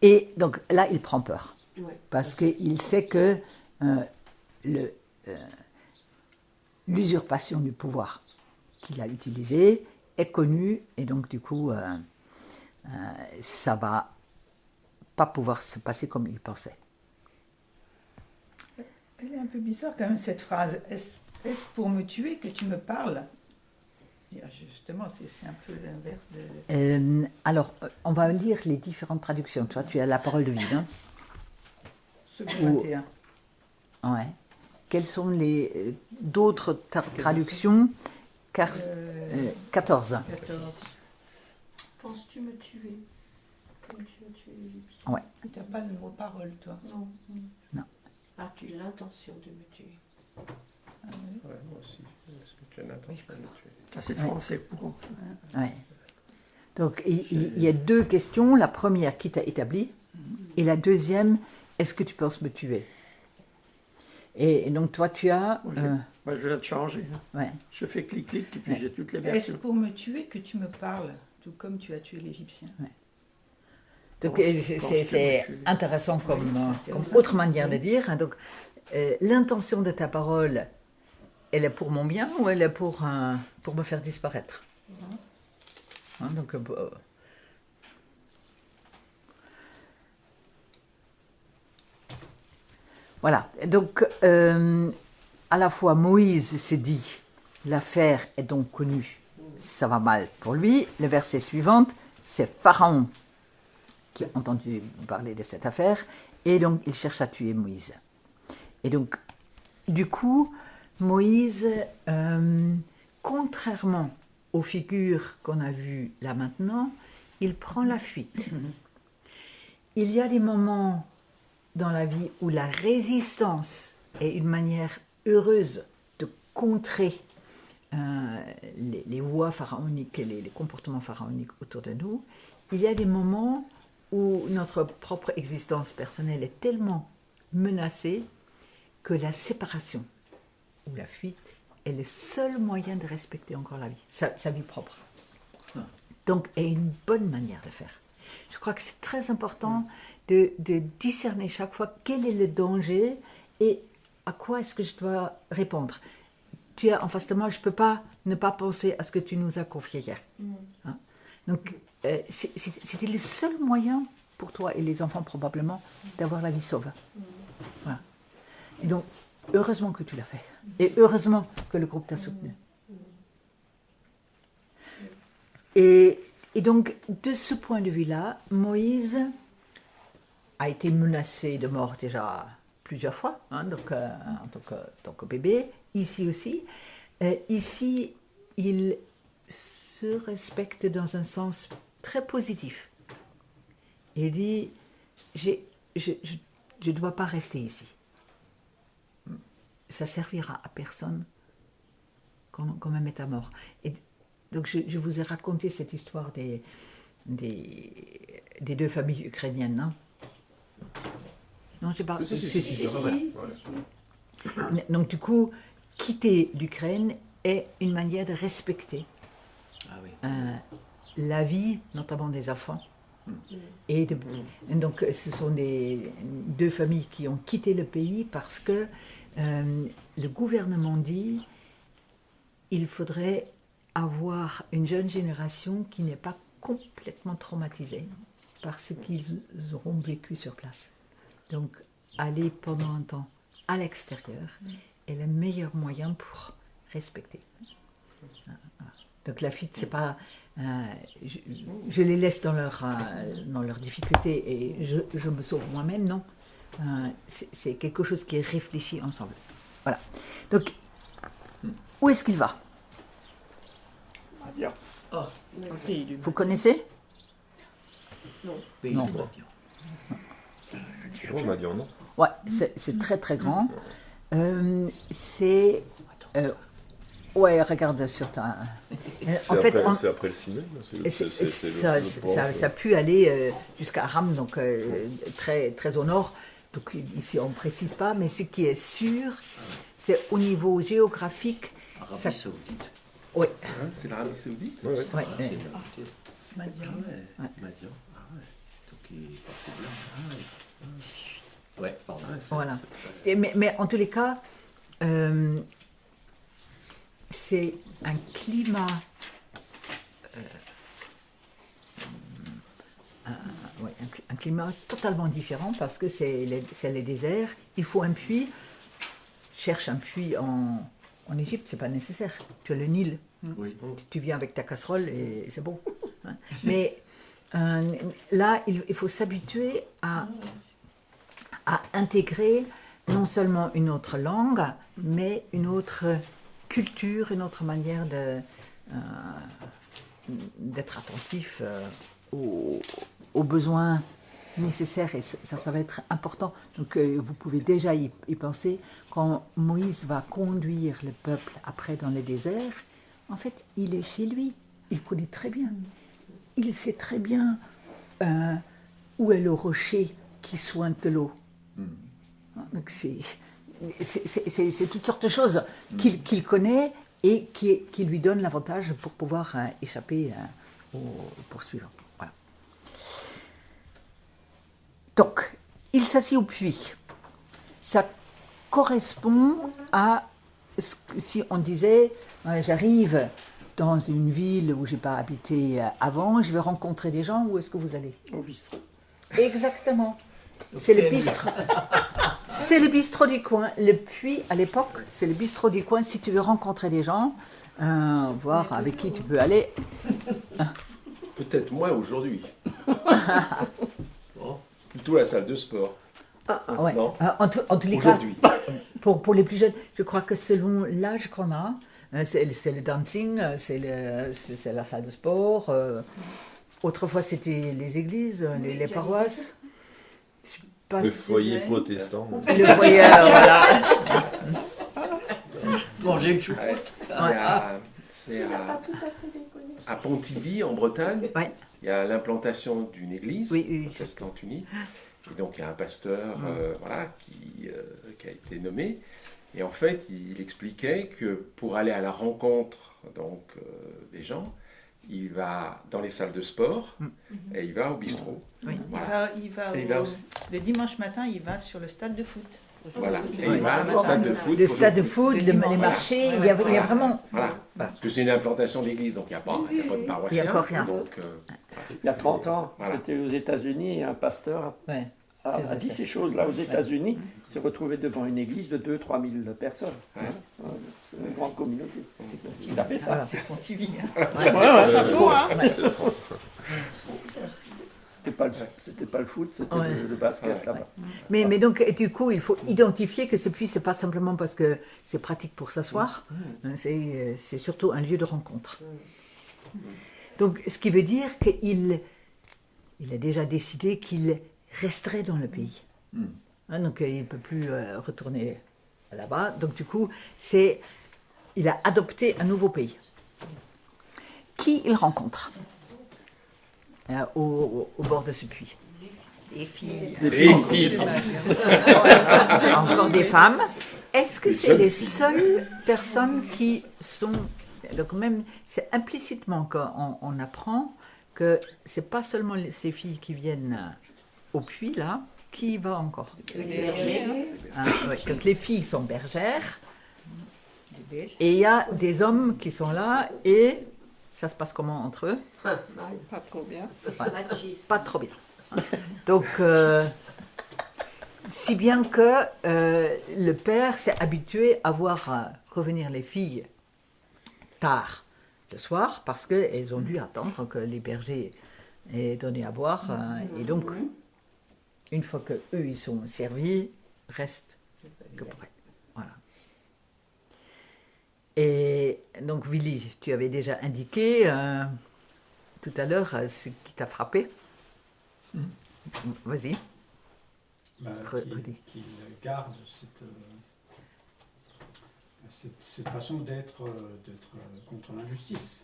Et donc là, il prend peur. Ouais. Parce qu'il sait que l'usurpation du pouvoir qu'il a utilisé est connue, et donc du coup, ça va pas pouvoir se passer comme il pensait. Elle est un peu bizarre quand même cette phrase. Est-ce pour me tuer que tu me parles? Justement, c'est un peu l'inverse de... alors, on va lire les différentes traductions. Toi, tu as la parole de vie, hein? Second 21. Ouais. Quelles sont les d'autres traductions? 14. 14. Penses-tu me tuer comme tu as tué l'Égyptien? Ouais. Tu n'as pas le mot parole, toi? Non. Non. As-tu l'intention de me tuer? Ouais, moi aussi. Est-ce que tu as l'intention de me tuer? Ça, c'est français courant. Ouais. Donc, il y a deux questions. La première, qui t'a établi? Et la deuxième, est-ce que tu penses me tuer? Et donc, toi, tu as... Moi, je vais te changer. Ouais. Je fais clic-clic et puis j'ai toutes les versions. Est-ce pour me tuer que tu me parles, tout comme tu as tué l'Égyptien? Ouais. Donc, c'est intéressant comme autre manière de dire. Hein. Donc, l'intention de ta parole, elle est pour mon bien ou elle est pour me faire disparaître? Hein, donc, voilà. Donc, à la fois, Moïse s'est dit, l'affaire est donc connue, ça va mal pour lui. Le verset suivant, c'est Pharaon qui a entendu parler de cette affaire, et donc il cherche à tuer Moïse. Et donc, du coup, Moïse, contrairement aux figures qu'on a vues là maintenant, il prend la fuite. Il y a des moments dans la vie où la résistance est une manière heureuse de contrer les voies pharaoniques et les comportements pharaoniques autour de nous. Il y a des moments où notre propre existence personnelle est tellement menacée que la séparation ou la fuite est le seul moyen de respecter encore la vie, sa vie propre. Donc, est une bonne manière de faire. Je crois que c'est très important de discerner chaque fois quel est le danger et à quoi est-ce que je dois répondre. Tu es en face de moi, je ne peux pas ne pas penser à ce que tu nous as confié hier. Hein? Donc, c'était le seul moyen pour toi et les enfants probablement d'avoir la vie sauve. Voilà. Et donc, heureusement que tu l'as fait. Et heureusement que le groupe t'a soutenu. Et donc, de ce point de vue-là, Moïse a été menacé de mort déjà plusieurs fois, hein, donc, en tant que bébé, ici aussi. Ici, il se respecte dans un sens très positif. Il dit, je ne dois pas rester ici. Ça servira à personne qu'on me mette à mort. Et donc je vous ai raconté cette histoire des deux familles ukrainiennes, non? Non, je sais pas. Si. Donc du coup, quitter l'Ukraine est une manière de respecter la vie, notamment des enfants. Et donc ce sont les deux familles qui ont quitté le pays parce que le gouvernement dit il faudrait avoir une jeune génération qui n'est pas complètement traumatisée par ce qu'ils auront vécu sur place. Donc aller pendant un temps à l'extérieur est le meilleur moyen pour respecter. Donc la fuite, c'est pas... je les laisse dans leurs difficultés et je me sauve moi-même, non. C'est quelque chose qui est réfléchi ensemble. Voilà. Donc, où est-ce qu'il va? Madian. Vous connaissez? Non. Non. On m'a dit non. Ouais, c'est très très grand. C'est... ouais, regarde sur ta... en fait, c'est après le Sinaï. Ça a pu aller jusqu'à Aram, donc très, très au nord. Donc ici on ne précise pas, mais ce qui est sûr, c'est au niveau géographique... Arabie Saoudite. Oui. C'est l'Arabie Saoudite. Oui. Madian. Madian. Ah ouais. Donc il est parti de là. Ouais, pardon. Voilà. Mais en tous les cas, c'est un climat... un climat totalement différent parce que c'est les déserts. Il faut un puits. Cherche un puits en Égypte, c'est pas nécessaire. Tu as le Nil. Oui. Tu viens avec ta casserole et c'est bon. Mais là, il faut s'habituer à intégrer non seulement une autre langue, mais une autre culture, une autre manière d'être attentif aux besoins nécessaires. Et ça va être important. Donc vous pouvez déjà y penser. Quand Moïse va conduire le peuple après dans les déserts, en fait, il est chez lui. Il connaît très bien. Il sait très bien où est le rocher qui sointe de l'eau. Donc c'est toutes sortes de choses qu'il connaît et qui lui donnent l'avantage pour pouvoir échapper aux poursuivants. Voilà. Donc, il s'assied au puits. Ça correspond à si on disait j'arrive dans une ville où je n'ai pas habité avant, je vais rencontrer des gens, où est-ce que vous allez? Au bistrot. Exactement. C'est le bistrot. C'est le bistrot du coin. Le puits, à l'époque, c'est le bistrot du coin. Si tu veux rencontrer des gens, voir avec qui tu peux aller. Peut-être moi aujourd'hui. Plutôt la salle de sport. Ouais. Non. En tous les cas, pour les plus jeunes, je crois que selon l'âge qu'on a, c'est le dancing, c'est la salle de sport. Autrefois, c'était les églises, les paroisses. Le foyer protestant. Le foyer, voilà. Manger une choucroute. C'est à Pontivy, en Bretagne. Ouais. Il y a l'implantation d'une église protestante unie. Et donc il y a un pasteur qui a été nommé. Et en fait, il expliquait que pour aller à la rencontre des gens, il va dans les salles de sport et il va au bistrot. Oui. Voilà. Le dimanche matin, il va sur le stade de foot. Voilà. Et il va au stade de foot. Le stade de foot, les marchés, il y a vraiment... Voilà. Parce que c'est une implantation d'église, donc il n'y a pas de paroissien. Il n'y a pas rien. Donc, Il y a 30 ans, Voilà. j'étais aux États-Unis et un pasteur a dit ces choses-là aux États-Unis. Il s'est retrouvé devant une église de 2-3 000 personnes. Ouais. C'est une grande communauté. Il a fait ça. Voilà, c'est quand tu vis. Hein. C'était pas le foot, c'était le basket là-bas. Mais donc, et du coup, il faut identifier que ce puits, c'est pas simplement parce que c'est pratique pour s'asseoir, c'est surtout un lieu de rencontre. Donc, ce qui veut dire qu'il a déjà décidé qu'il resterait dans le pays. Donc, il ne peut plus retourner là-bas. Donc, du coup, il a adopté un nouveau pays. Qui il rencontre au bord de ce puits? Les filles. Encore des femmes. Est-ce que c'est les seules personnes qui sont... Donc même, c'est implicitement qu'on apprend que c'est pas seulement ces filles qui viennent au puits, là, qui y va encore? Les bergers. Donc les filles sont bergères, et il y a des hommes qui sont là, et ça se passe comment entre eux? Pas trop bien. Pas trop bien. Donc, si bien que le père s'est habitué à voir revenir les filles tard le soir, parce qu'elles ont dû attendre que les bergers aient donné à boire. Et donc, une fois qu'eux, ils sont servis, reste que pour elles. Voilà. Et donc, Willy, tu avais déjà indiqué tout à l'heure ce qui t'a frappé. Vas-y. Qu'il garde cette façon d'être contre l'injustice.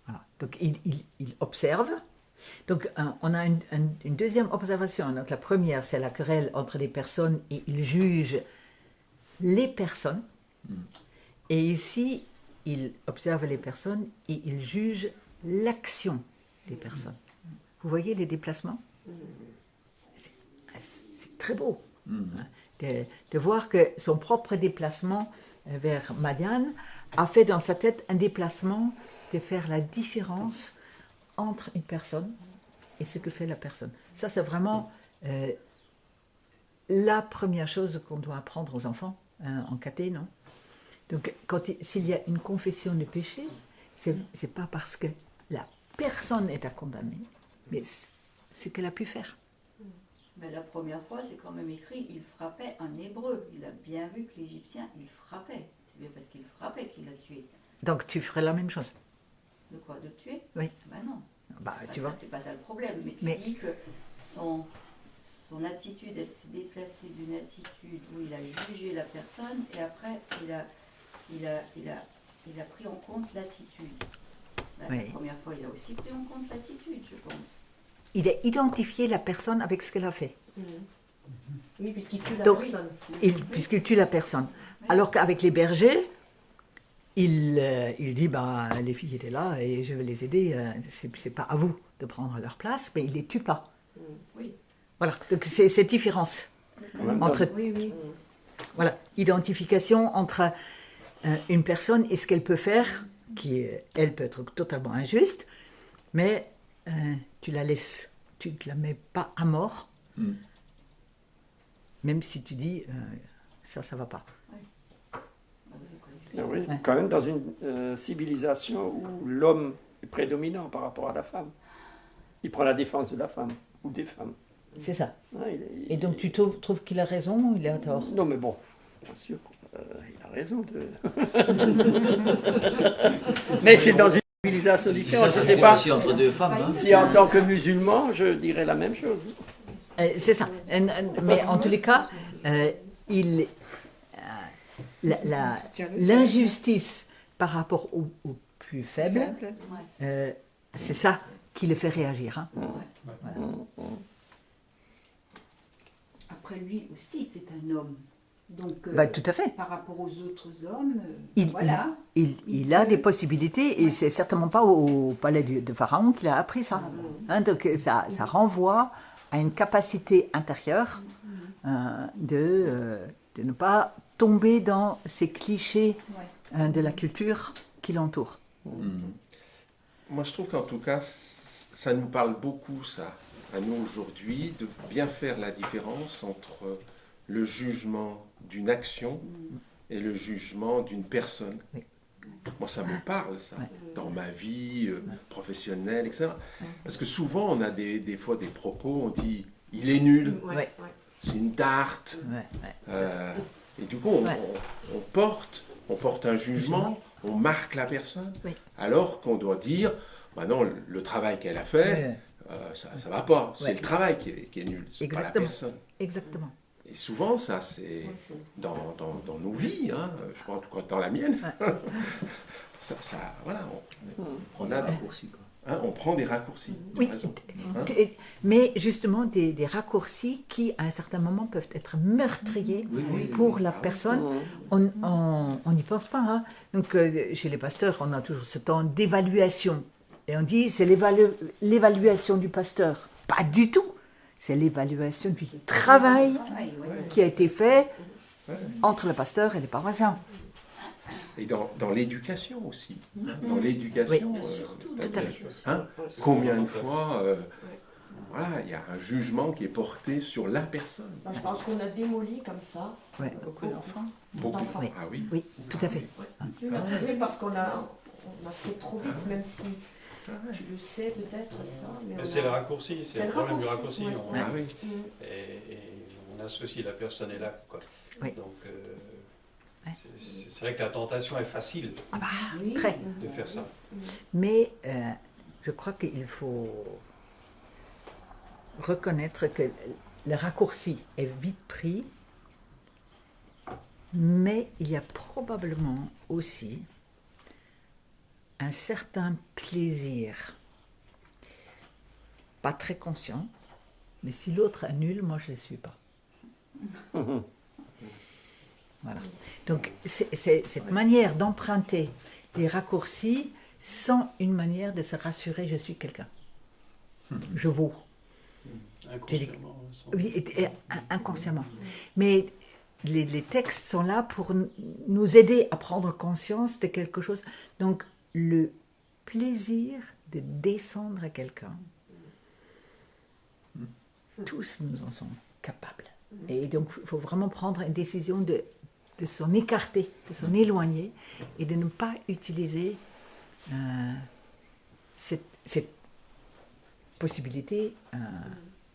Voilà. Donc il observe. Donc on a une deuxième observation. Donc la première, c'est la querelle entre les personnes et il juge les personnes. Et ici, il observe les personnes et il juge l'action des personnes. Vous voyez les déplacements? C'est très beau de voir que son propre déplacement vers Madian a fait dans sa tête un déplacement de faire la différence entre une personne et ce que fait la personne. Ça, c'est vraiment la première chose qu'on doit apprendre aux enfants en caté, non? Donc, s'il y a une confession de péché, c'est pas parce que la personne est à condamner, mais ce qu'elle a pu faire. Mais la première fois, c'est quand même écrit, il frappait un Hébreu. Il a bien vu que l'Égyptien, il frappait. C'est bien parce qu'il frappait qu'il l'a tué. Donc tu ferais la même chose? De quoi? De tuer? Oui. Ben non. Tu vois. C'est pas ça le problème. Mais tu dis que son attitude, elle s'est déplacée d'une attitude où il a jugé la personne et après il a pris en compte l'attitude. La première fois, il a aussi pris en compte l'attitude, je pense. Il a identifié la personne avec ce qu'elle a fait. Oui, puisqu'il tue la personne. Puisqu'il tue la personne. Alors qu'avec les bergers, il dit, les filles étaient là et je vais les aider, c'est pas à vous de prendre leur place, mais il les tue pas. Oui. Voilà, donc c'est cette différence. Entre, voilà, identification entre une personne et ce qu'elle peut faire, qui, elle, peut être totalement injuste, mais tu la laisses, tu ne la mets pas à mort, même si tu dis, ça va pas. Oui, quand même dans une civilisation où l'homme est prédominant par rapport à la femme. Il prend la défense de la femme, ou des femmes. C'est ça. Ouais, et donc tu trouves qu'il a raison ou il a tort? Non mais bon, bien sûr, il a raison de... mais c'est dans une civilisation différente, je ne sais pas entre deux femmes, si en tant que musulman, je dirais la même chose. C'est ça. Mais en tous les cas, l'injustice par rapport aux plus faibles, c'est ça qui le fait réagir. Hein. Voilà. Après lui aussi, c'est un homme. Donc, tout à fait. Par rapport aux autres hommes, il a des possibilités et c'est certainement pas au palais de Pharaon qu'il a appris ça. Donc ça renvoie à une capacité intérieure de ne pas tomber dans ces clichés de la culture qui l'entoure. moi, je trouve qu'en tout cas, ça nous parle beaucoup, ça, à nous aujourd'hui, de bien faire la différence entre le jugement d'une action et le jugement d'une personne. Oui. Moi, ça me parle, ça, dans ma vie professionnelle, etc. Parce que souvent, on a des fois des propos, on dit « il est nul Ouais. c'est une tarte et du coup, on porte un jugement, on marque la personne, alors qu'on doit dire bah non, le travail qu'elle a fait, ça ne va pas, c'est le travail qui est nul, c'est pas la personne. Exactement. Et souvent, ça, c'est dans nos vies, hein, je crois en tout cas dans la mienne, voilà, on a des raccourcis, quoi. Hein, on prend des raccourcis. Oui, mais justement des raccourcis qui, à un certain moment, peuvent être meurtriers pour la personne. On n'y pense pas. Hein. Donc, chez les pasteurs, on a toujours ce temps d'évaluation. Et on dit, c'est l'évaluation du pasteur. Pas du tout. C'est l'évaluation du travail qui a été fait entre le pasteur et les paroissiens. Et dans l'éducation aussi. Dans l'éducation, tout à fait. Combien de fois voilà, il y a un jugement qui est porté sur la personne. Je pense qu'on a démoli comme ça beaucoup d'enfants. Beaucoup d'enfants, ah oui. Oui, tout à fait. C'est parce qu'on a fait trop vite, même si tu le sais peut-être ça. Mais c'est le raccourci, c'est le problème du raccourci. Ouais. Et on associe la personne et l'acte, quoi. Donc, c'est vrai que la tentation est facile de faire ça. Mais je crois qu'il faut reconnaître que le raccourci est vite pris, mais il y a probablement aussi un certain plaisir, pas très conscient, mais si l'autre annule, moi je ne le suis pas. Voilà. Donc c'est cette manière d'emprunter des raccourcis sans une manière de se rassurer, je suis quelqu'un. Je vaux. Inconsciemment. Oui, inconsciemment. Mais les textes sont là pour nous aider à prendre conscience de quelque chose. Donc le plaisir de descendre à quelqu'un, tous nous en sommes capables. Et donc il faut vraiment prendre une décision de s'en écarter, de s'en éloigner et de ne pas utiliser cette possibilité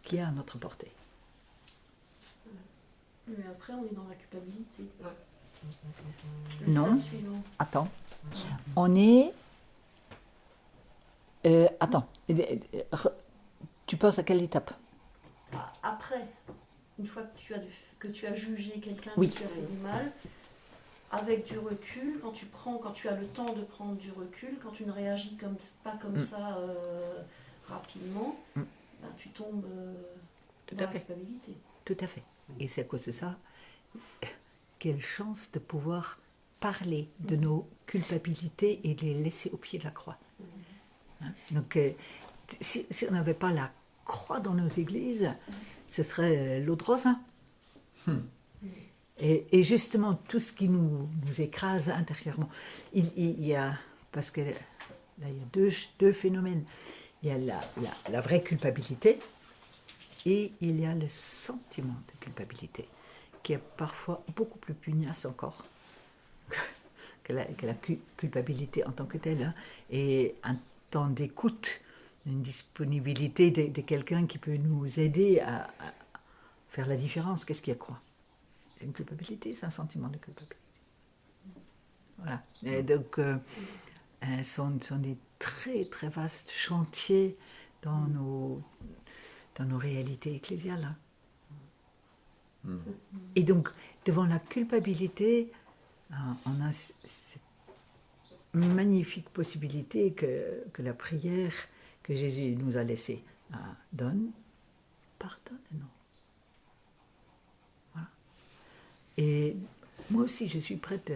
qui est à notre portée. Mais après, on est dans la culpabilité. Non, attends. On est... attends. Tu penses à quelle étape? Après, une fois que tu as jugé quelqu'un, oui. Que tu as fait du mal, avec du recul, quand tu as le temps de prendre du recul, quand tu ne réagis pas comme ça rapidement, ben, tu tombes dans la culpabilité. Tout à fait. Et c'est à cause de ça, quelle chance de pouvoir parler de nos culpabilités et de les laisser au pied de la croix. Hein? Donc, si on n'avait pas la croix dans nos églises, ce serait l'eau de rosin. Et justement, tout ce qui nous écrase intérieurement, il y a, parce que là, il y a deux phénomènes. Il y a la vraie culpabilité et il y a le sentiment de culpabilité, qui est parfois beaucoup plus pugnace encore que la culpabilité en tant que telle. Hein. Et un temps d'écoute, une disponibilité de quelqu'un qui peut nous aider à faire la différence. Qu'est-ce qu'il y a quoi? C'est une culpabilité, c'est un sentiment de culpabilité. Voilà. Et donc, sont des très très vastes chantiers dans nos réalités ecclésiales. Hein. Et donc, devant la culpabilité, on a cette magnifique possibilité que la prière que Jésus nous a laissée donne, pardonne-nous. Voilà. Et moi aussi, je suis prête,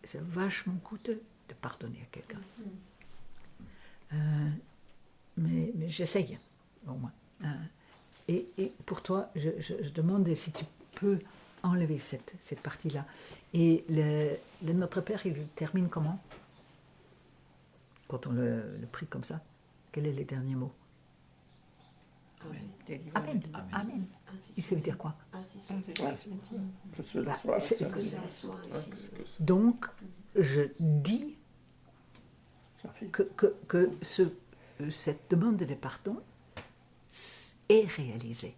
c'est vachement coûteux de pardonner à quelqu'un. Mais j'essaye, au moins. Et pour toi, je demande si tu peux enlever cette partie-là. Et le Notre Père, il termine comment? quand on le prie comme ça, quels sont les derniers mots? Amen. Amen. Il veut dire quoi? Que ce Bah, soit c'est- ainsi. Donc, je dis que cette demande de pardon est réalisée.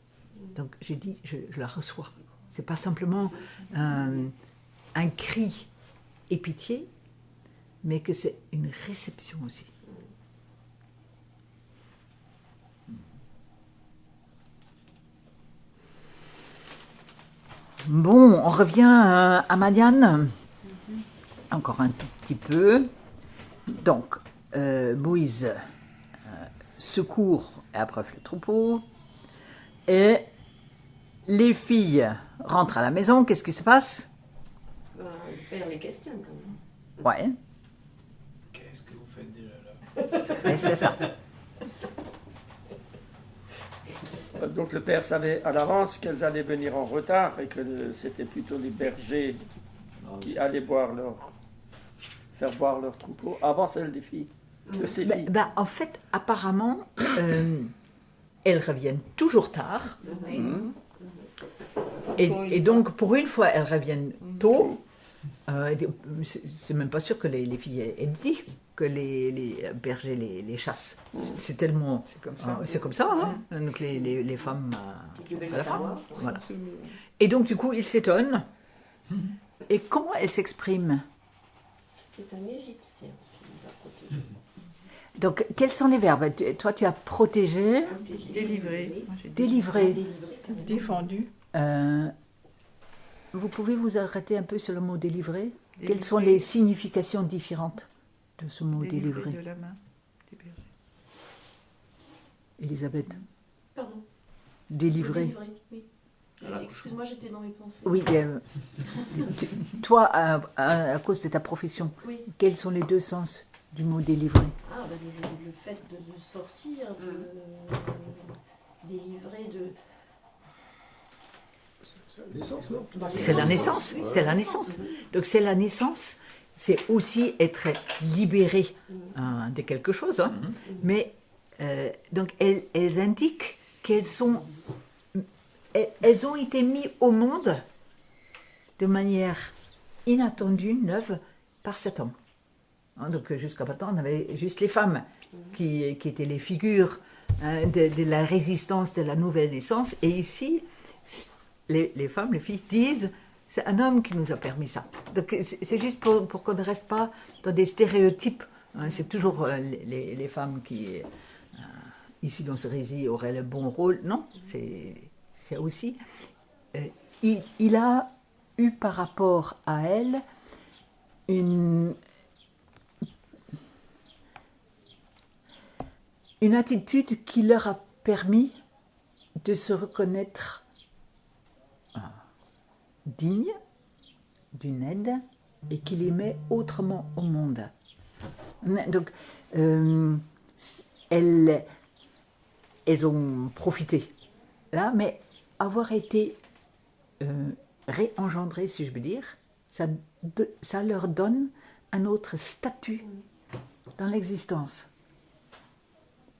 Donc, je dis, je la reçois. C'est pas simplement un cri et pitié, mais que c'est une réception aussi. Bon, on revient à Madiane. Encore un tout petit peu. Donc, Moïse secourt et abreuve le troupeau. Et les filles rentrent à la maison. Qu'est-ce qui se passe? Le père les questionne quand même. Ouais, Qu'est-ce que vous faites déjà là? et c'est ça. Donc le père savait à l'avance qu'elles allaient venir en retard et que c'était plutôt les bergers qui allaient faire boire leur troupeau avant celle des filles, de ses filles. En fait, apparemment, elles reviennent toujours tard. Et donc, pour une fois, elles reviennent tôt. C'est même pas sûr que les filles aient dit que les bergers les chassent. C'est tellement... C'est comme ça, hein. Donc les femmes... à la fin. Voilà. Et donc, du coup, ils s'étonnent. Et comment elles s'expriment? C'est un Égyptien qui nous a protégés. Donc, quels sont les verbes? Toi, tu as protégé, Délivré. délivré. Défendu. Vous pouvez vous arrêter un peu sur le mot délivré? Quelles sont les significations différentes de ce mot délivré? de la main des bergers. Elisabeth, Pardon. délivré. Délivré, oui. Excuse-moi, j'étais dans mes pensées. Oui, toi, à cause de ta profession, Oui. quels sont les deux sens du mot délivré? Ah, bah, le fait de sortir, de délivrer de... Naissance, non? C'est la naissance, c'est la naissance. Donc c'est la naissance, c'est aussi être libéré de quelque chose. Hein. Mais donc elles indiquent elles ont été mises au monde de manière inattendue, neuve, par cet homme. Hein, donc jusqu'à maintenant, on avait juste les femmes qui étaient les figures de la résistance de la nouvelle naissance. Et ici, les femmes, les filles disent, c'est un homme qui nous a permis ça. Donc c'est juste pour qu'on ne reste pas dans des stéréotypes. Hein, c'est toujours les femmes qui, ici dans ce récit, auraient le bon rôle. Non, c'est aussi... il a eu par rapport à elle une attitude qui leur a permis de se reconnaître digne d'une aide et qui les met autrement au monde. Donc, elles ont profité là, mais avoir été réengendrées, si je veux dire, ça leur donne un autre statut dans l'existence.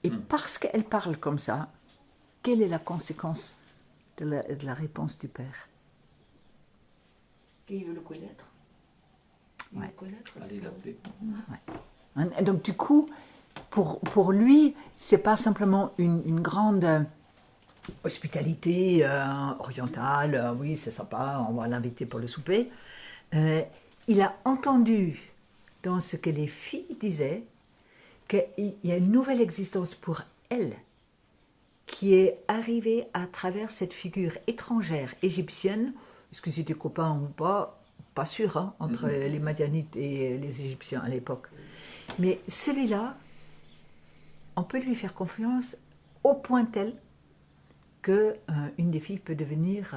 Et parce qu'elles parlent comme ça, quelle est la conséquence de la réponse du Père? Il veut le connaître. Il veut le connaître. Allez l'appeler. Ouais. Donc du coup, pour lui, c'est pas simplement une grande hospitalité orientale, oui c'est sympa, on va l'inviter pour le souper. Il a entendu dans ce que les filles disaient qu'il y a une nouvelle existence pour elle qui est arrivée à travers cette figure étrangère égyptienne. Est-ce que c'était copain ou pas? Pas sûr, hein, entre les Madianites et les Égyptiens à l'époque. Mais celui-là, on peut lui faire confiance au point tel que une des filles peut devenir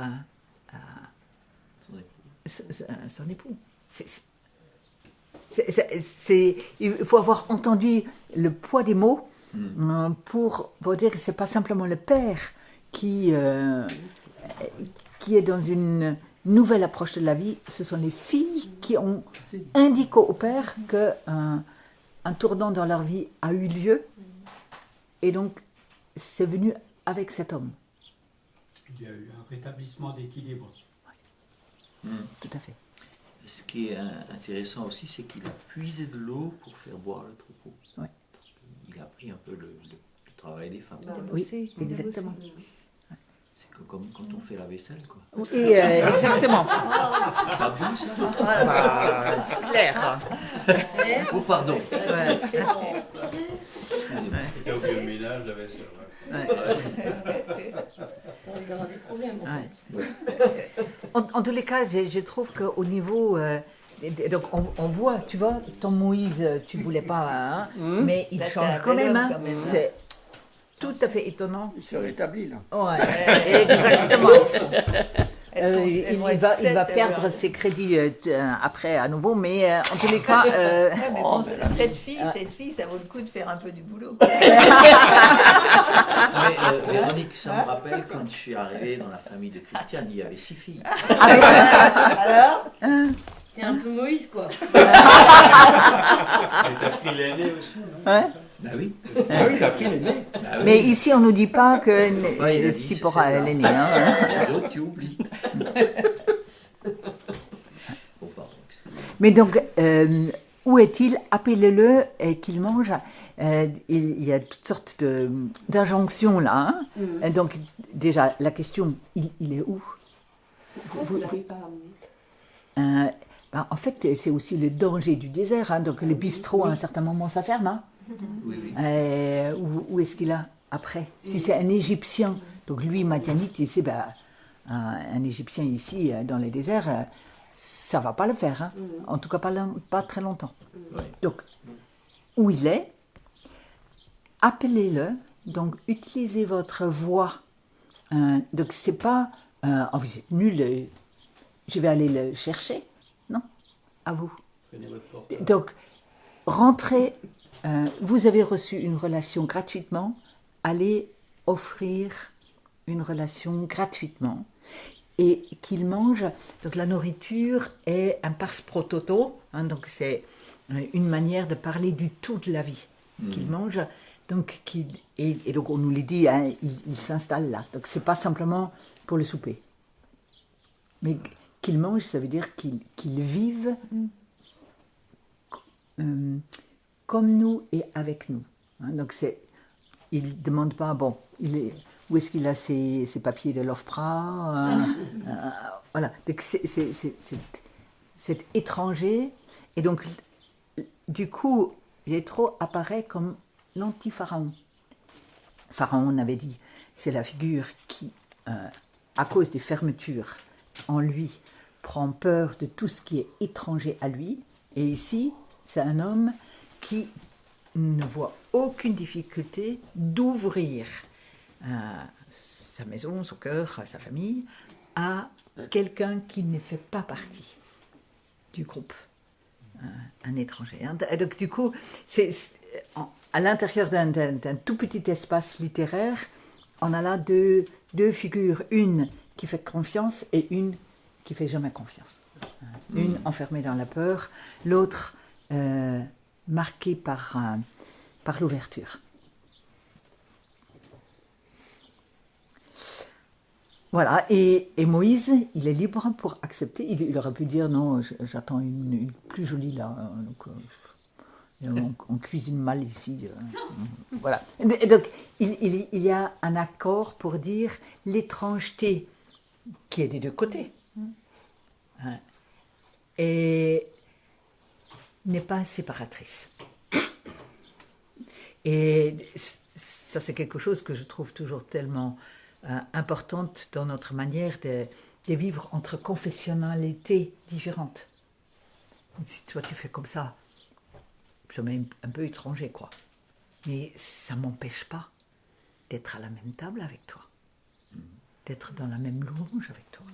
son époux. Il faut avoir entendu le poids des mots pour dire que ce n'est pas simplement le père qui est dans une nouvelle approche de la vie, ce sont les filles qui ont indiqué au père que un tournant dans leur vie a eu lieu, et donc c'est venu avec cet homme. Il y a eu un rétablissement d'équilibre. Tout à fait. Ce qui est intéressant aussi, c'est qu'il a puisé de l'eau pour faire boire le troupeau. Ouais. Il a pris un peu le travail des femmes. Oui, exactement. C'est comme quand on fait la vaisselle, quoi. Oui, exactement. Pas bon, ça? C'est clair. Oh, pardon. Ouais. Il a oublié le ménage, la vaisselle. Ouais. T'as envie d'avoir des problèmes en Ouais. fait. En tous les cas, je trouve qu'au niveau... donc on voit, tu vois, ton Moïse, tu voulais pas, hein, mais il Là, change c'est un quand bel même. homme, Hein. quand même, hein. C'est tout à fait étonnant. Il se rétablit là. Ouais, exactement. Il va sept, perdre ses crédits après à nouveau, mais en tous les cas... Ouais, mais Oh, bon, mais là, cette fille, ça vaut le coup de faire un peu du boulot. Mais Véronique, ça me rappelle quand je suis arrivé dans la famille de Christiane, il y avait 6 filles. Alors T'es un peu Moïse, quoi. Et t'as pris l'aîné aussi, non? Ouais. Bah oui. Ah oui, t'as pris l'aîné. Bah oui. Mais ici, on ne nous dit pas que Ouais, il a dit, si c'est pour celle-là. l'aîné. Hein. Les autres, tu oublies. Oh, pardon, excusez-moi. Mais donc, où est-il? Appelez-le et qu'il mange. Il y a toutes sortes d'injonctions là. Hein. Donc, déjà, la question, il est où? Pourquoi vous l'avez pas amené? En fait, c'est aussi le danger du désert. Hein. Donc, les bistrots, à un certain moment, ça ferme. Hein. Oui, oui. Où est-ce qu'il a après? Si c'est un Égyptien, donc lui, Madianite, il sait, un Égyptien ici, dans les déserts, ça ne va pas le faire. Hein. En tout cas, pas très longtemps. Ouais. Donc, où il est, appelez-le, donc utilisez votre voix. Donc, c'est pas, vous êtes nul, je vais aller le chercher. Non, à vous. Prenez votre portable. Donc, rentrez, vous avez reçu une relation gratuitement, allez offrir une relation gratuitement et qu'il mange. Donc, la nourriture est un pars pro toto, hein, donc c'est une manière de parler du tout de la vie qu'il mange. Donc, et donc, on nous l'a dit, hein, il s'installe là. Donc, c'est pas simplement pour le souper. Mais qu'il mange, ça veut dire qu'il vive comme nous et avec nous. Hein, donc il ne demande pas, où est-ce qu'il a ses papiers de l'OFPRA voilà, donc c'est étranger. Et donc, du coup, Jéthro apparaît comme l'anti-pharaon. Pharaon, on avait dit, c'est la figure qui, à cause des fermetures en lui, prend peur de tout ce qui est étranger à lui. Et ici, c'est un homme qui ne voit aucune difficulté d'ouvrir sa maison, son cœur, sa famille, à quelqu'un qui ne fait pas partie du groupe, un étranger. Et donc, du coup, à l'intérieur d'un tout petit espace littéraire, on a là deux figures, une qui fait confiance et une qui fait jamais confiance. Une enfermée dans la peur, l'autre marquée par l'ouverture. Voilà, et Moïse, il est libre pour accepter. Il aurait pu dire non, j'attends une plus jolie là. Donc, on cuisine mal ici. Voilà. Et donc, il y a un accord pour dire l'étrangeté qui est des deux côtés. Et n'est pas séparatrice. Et ça, c'est quelque chose que je trouve toujours tellement importante dans notre manière de vivre entre confessionnalités différentes. Si toi, tu fais comme ça m'est un peu étranger, quoi. Mais ça ne m'empêche pas d'être à la même table avec toi, d'être dans la même louange avec toi.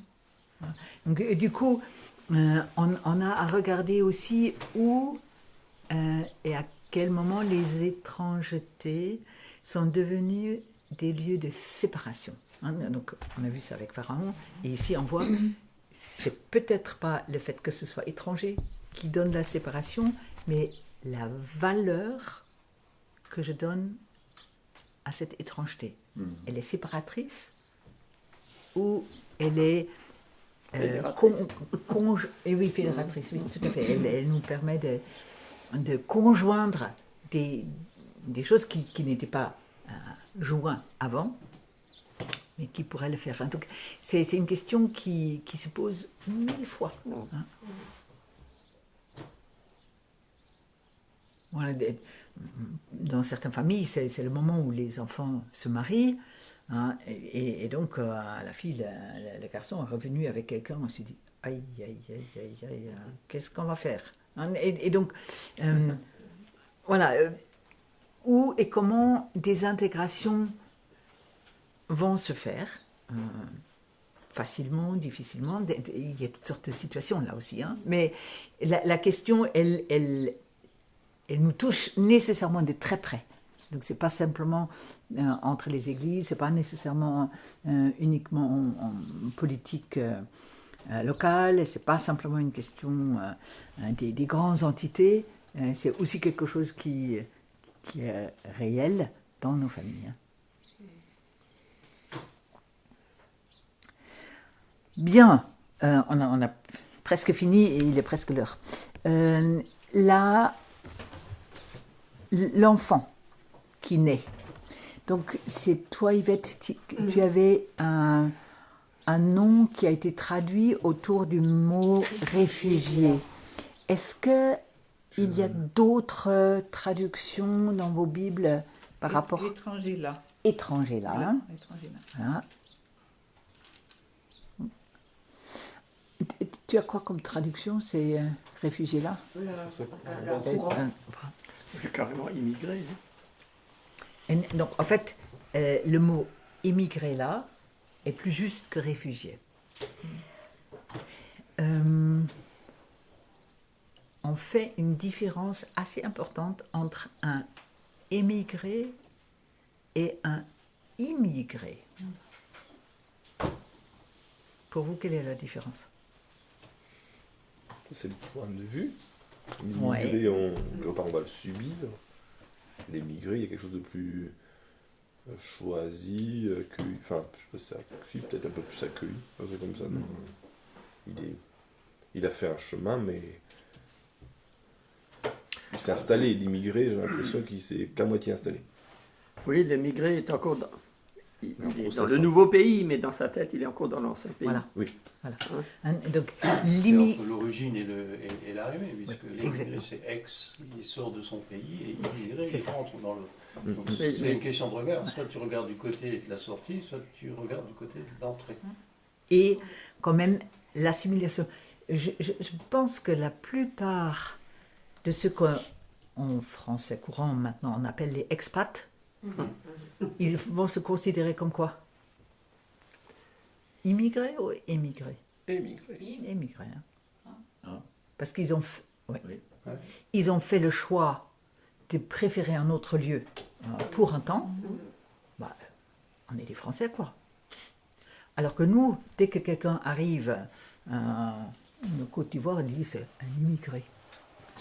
Donc, du coup, on a à regarder aussi où et à quel moment les étrangetés sont devenues des lieux de séparation. Donc, on a vu ça avec Pharaon, et ici on voit, c'est peut-être pas le fait que ce soit étranger qui donne la séparation, mais la valeur que je donne à cette étrangeté. Elle est séparatrice ou elle est fédératrice, oui, tout à fait. Elle nous permet de conjoindre des choses qui n'étaient pas jointes avant, mais qui pourraient le faire. Donc, c'est une question qui se pose 1000 fois. Hein. Voilà, dans certaines familles, c'est le moment où les enfants se marient. Hein, et donc, la fille, le garçon est revenu avec quelqu'un, on s'est dit, aïe, aïe, aïe, aïe, aïe, qu'est-ce qu'on va faire, hein, et donc, voilà, où et comment des intégrations vont se faire, facilement, difficilement, il y a toutes sortes de situations là aussi, hein, mais la question, elle nous touche nécessairement de très près. Donc c'est pas simplement entre les églises, c'est pas nécessairement uniquement en politique locale, c'est pas simplement une question des grandes entités, c'est aussi quelque chose qui est réel dans nos familles. Bien, on a presque fini et il est presque l'heure. L'enfant qui naît. Donc, c'est toi, Yvette, tu avais un nom qui a été traduit autour du mot réfugié. Est-ce qu'il y a d'autres traductions dans vos Bibles par rapport... Étranger là. Étranger là. Hein? Étranger là. Voilà. Tu as quoi comme traduction, c'est réfugié là? La courant. Carrément immigré. Donc, en fait, le mot immigré là est plus juste que réfugié. On fait une différence assez importante entre un émigré et un immigré. Pour vous, quelle est la différence? C'est le point de vue. L'immigré, on va le subir. L'émigré, il y a quelque chose de plus choisi, accueilli. Enfin, je sais pas si c'est peut-être un peu plus accueilli. C'est comme ça. Il a fait un chemin, mais il s'est installé. L'immigré, j'ai l'impression qu'il s'est qu'à moitié installé. Oui, l'émigré est encore il est dans le nouveau pays, mais dans sa tête, il est encore dans l'ancien pays. Voilà. Oui. Voilà. Hein? Donc, c'est entre l'origine et l'arrivée, puisque l'émigré, c'est il sort de son pays, et l'immigré, il rentre dans le... Donc, c'est une question de regard. Soit tu regardes du côté de la sortie, soit tu regardes du côté de l'entrée. Et quand même, l'assimilation. Je pense que la plupart de ceux qu'en français courant, maintenant, on appelle les expats, ils vont se considérer comme quoi? Immigrés ou émigrés? Émigrés. Hein. Parce qu'ils ont, ils ont fait le choix de préférer un autre lieu pour un temps. Bah, on est des Français, quoi. Alors que nous, dès que quelqu'un arrive en Côte d'Ivoire, on dit c'est un immigré.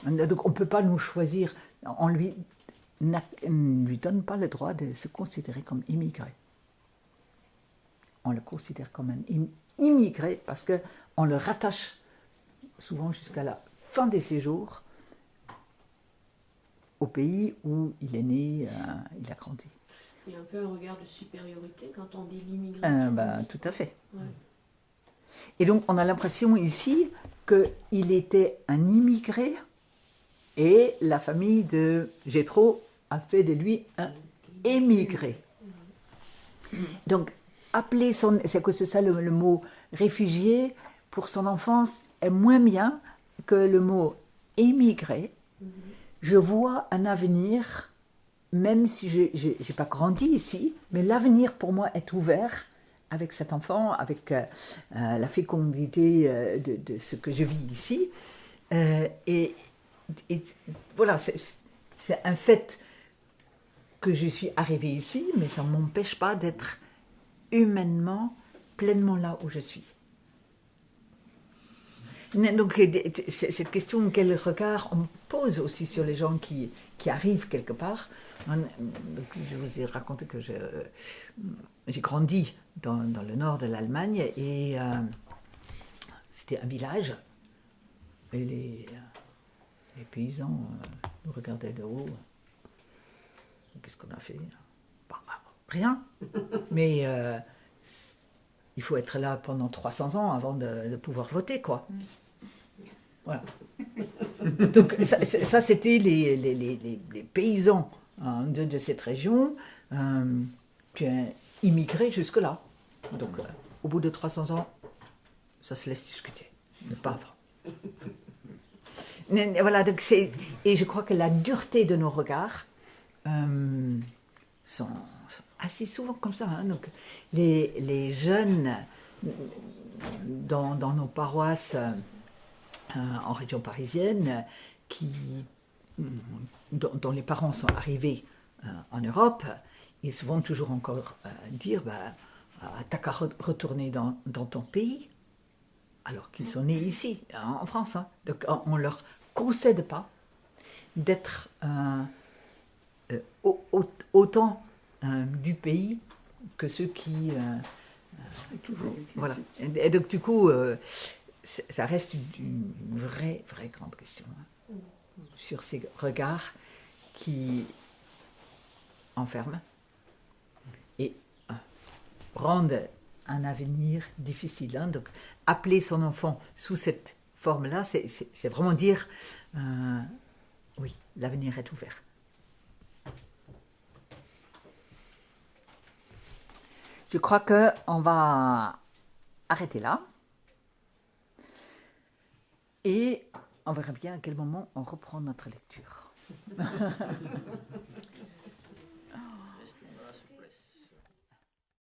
Donc on ne peut pas nous choisir, on ne lui donne pas le droit de se considérer comme immigré. On le considère comme un immigré parce qu'on le rattache souvent jusqu'à la fin des séjours au pays où il est né, il a grandi. Il y a un peu un regard de supériorité quand on dit l'immigré. Tout à fait. Ouais. Et donc on a l'impression ici qu'il était un immigré et la famille de Jéthro a fait de lui un émigré. Donc, appeler c'est ça le mot réfugié pour son enfance est moins bien que le mot émigré. Je vois un avenir, même si je n'ai pas grandi ici, mais l'avenir pour moi est ouvert avec cet enfant, avec la fécondité de ce que je vis ici. Et voilà, c'est un fait que je suis arrivée ici, mais ça ne m'empêche pas d'être humainement pleinement là où je suis. Donc, cette question, quel regard on pose aussi sur les gens qui arrivent quelque part. Donc, je vous ai raconté que j'ai grandi dans le nord de l'Allemagne et c'était un village. Et les paysans nous regardaient de haut. Qu'est-ce qu'on a fait? Rien. Mais il faut être là pendant 300 ans avant de pouvoir voter, quoi. Voilà. Donc ça c'était les paysans de cette région qui ont immigré jusque-là. Donc au bout de 300 ans, ça se laisse discuter. Mais pas avant. Voilà, donc et je crois que la dureté de nos regards sont assez souvent comme ça. Hein. Donc, les jeunes dans nos paroisses en région parisienne, dont les parents sont arrivés en Europe, ils se vont toujours encore dire t'as qu'à retourner dans ton pays, alors qu'ils sont nés ici, en France. Hein. Donc on ne leur concède pas d'être autant du pays que ceux qui... voilà. Et donc du coup, ça reste une vraie grande question hein, sur ces regards qui enferment et rendent un avenir difficile. Hein. Donc appeler son enfant sous cette forme-là, c'est vraiment dire oui, l'avenir est ouvert. Je crois qu'on va arrêter là. Et on verra bien à quel moment on reprend notre lecture.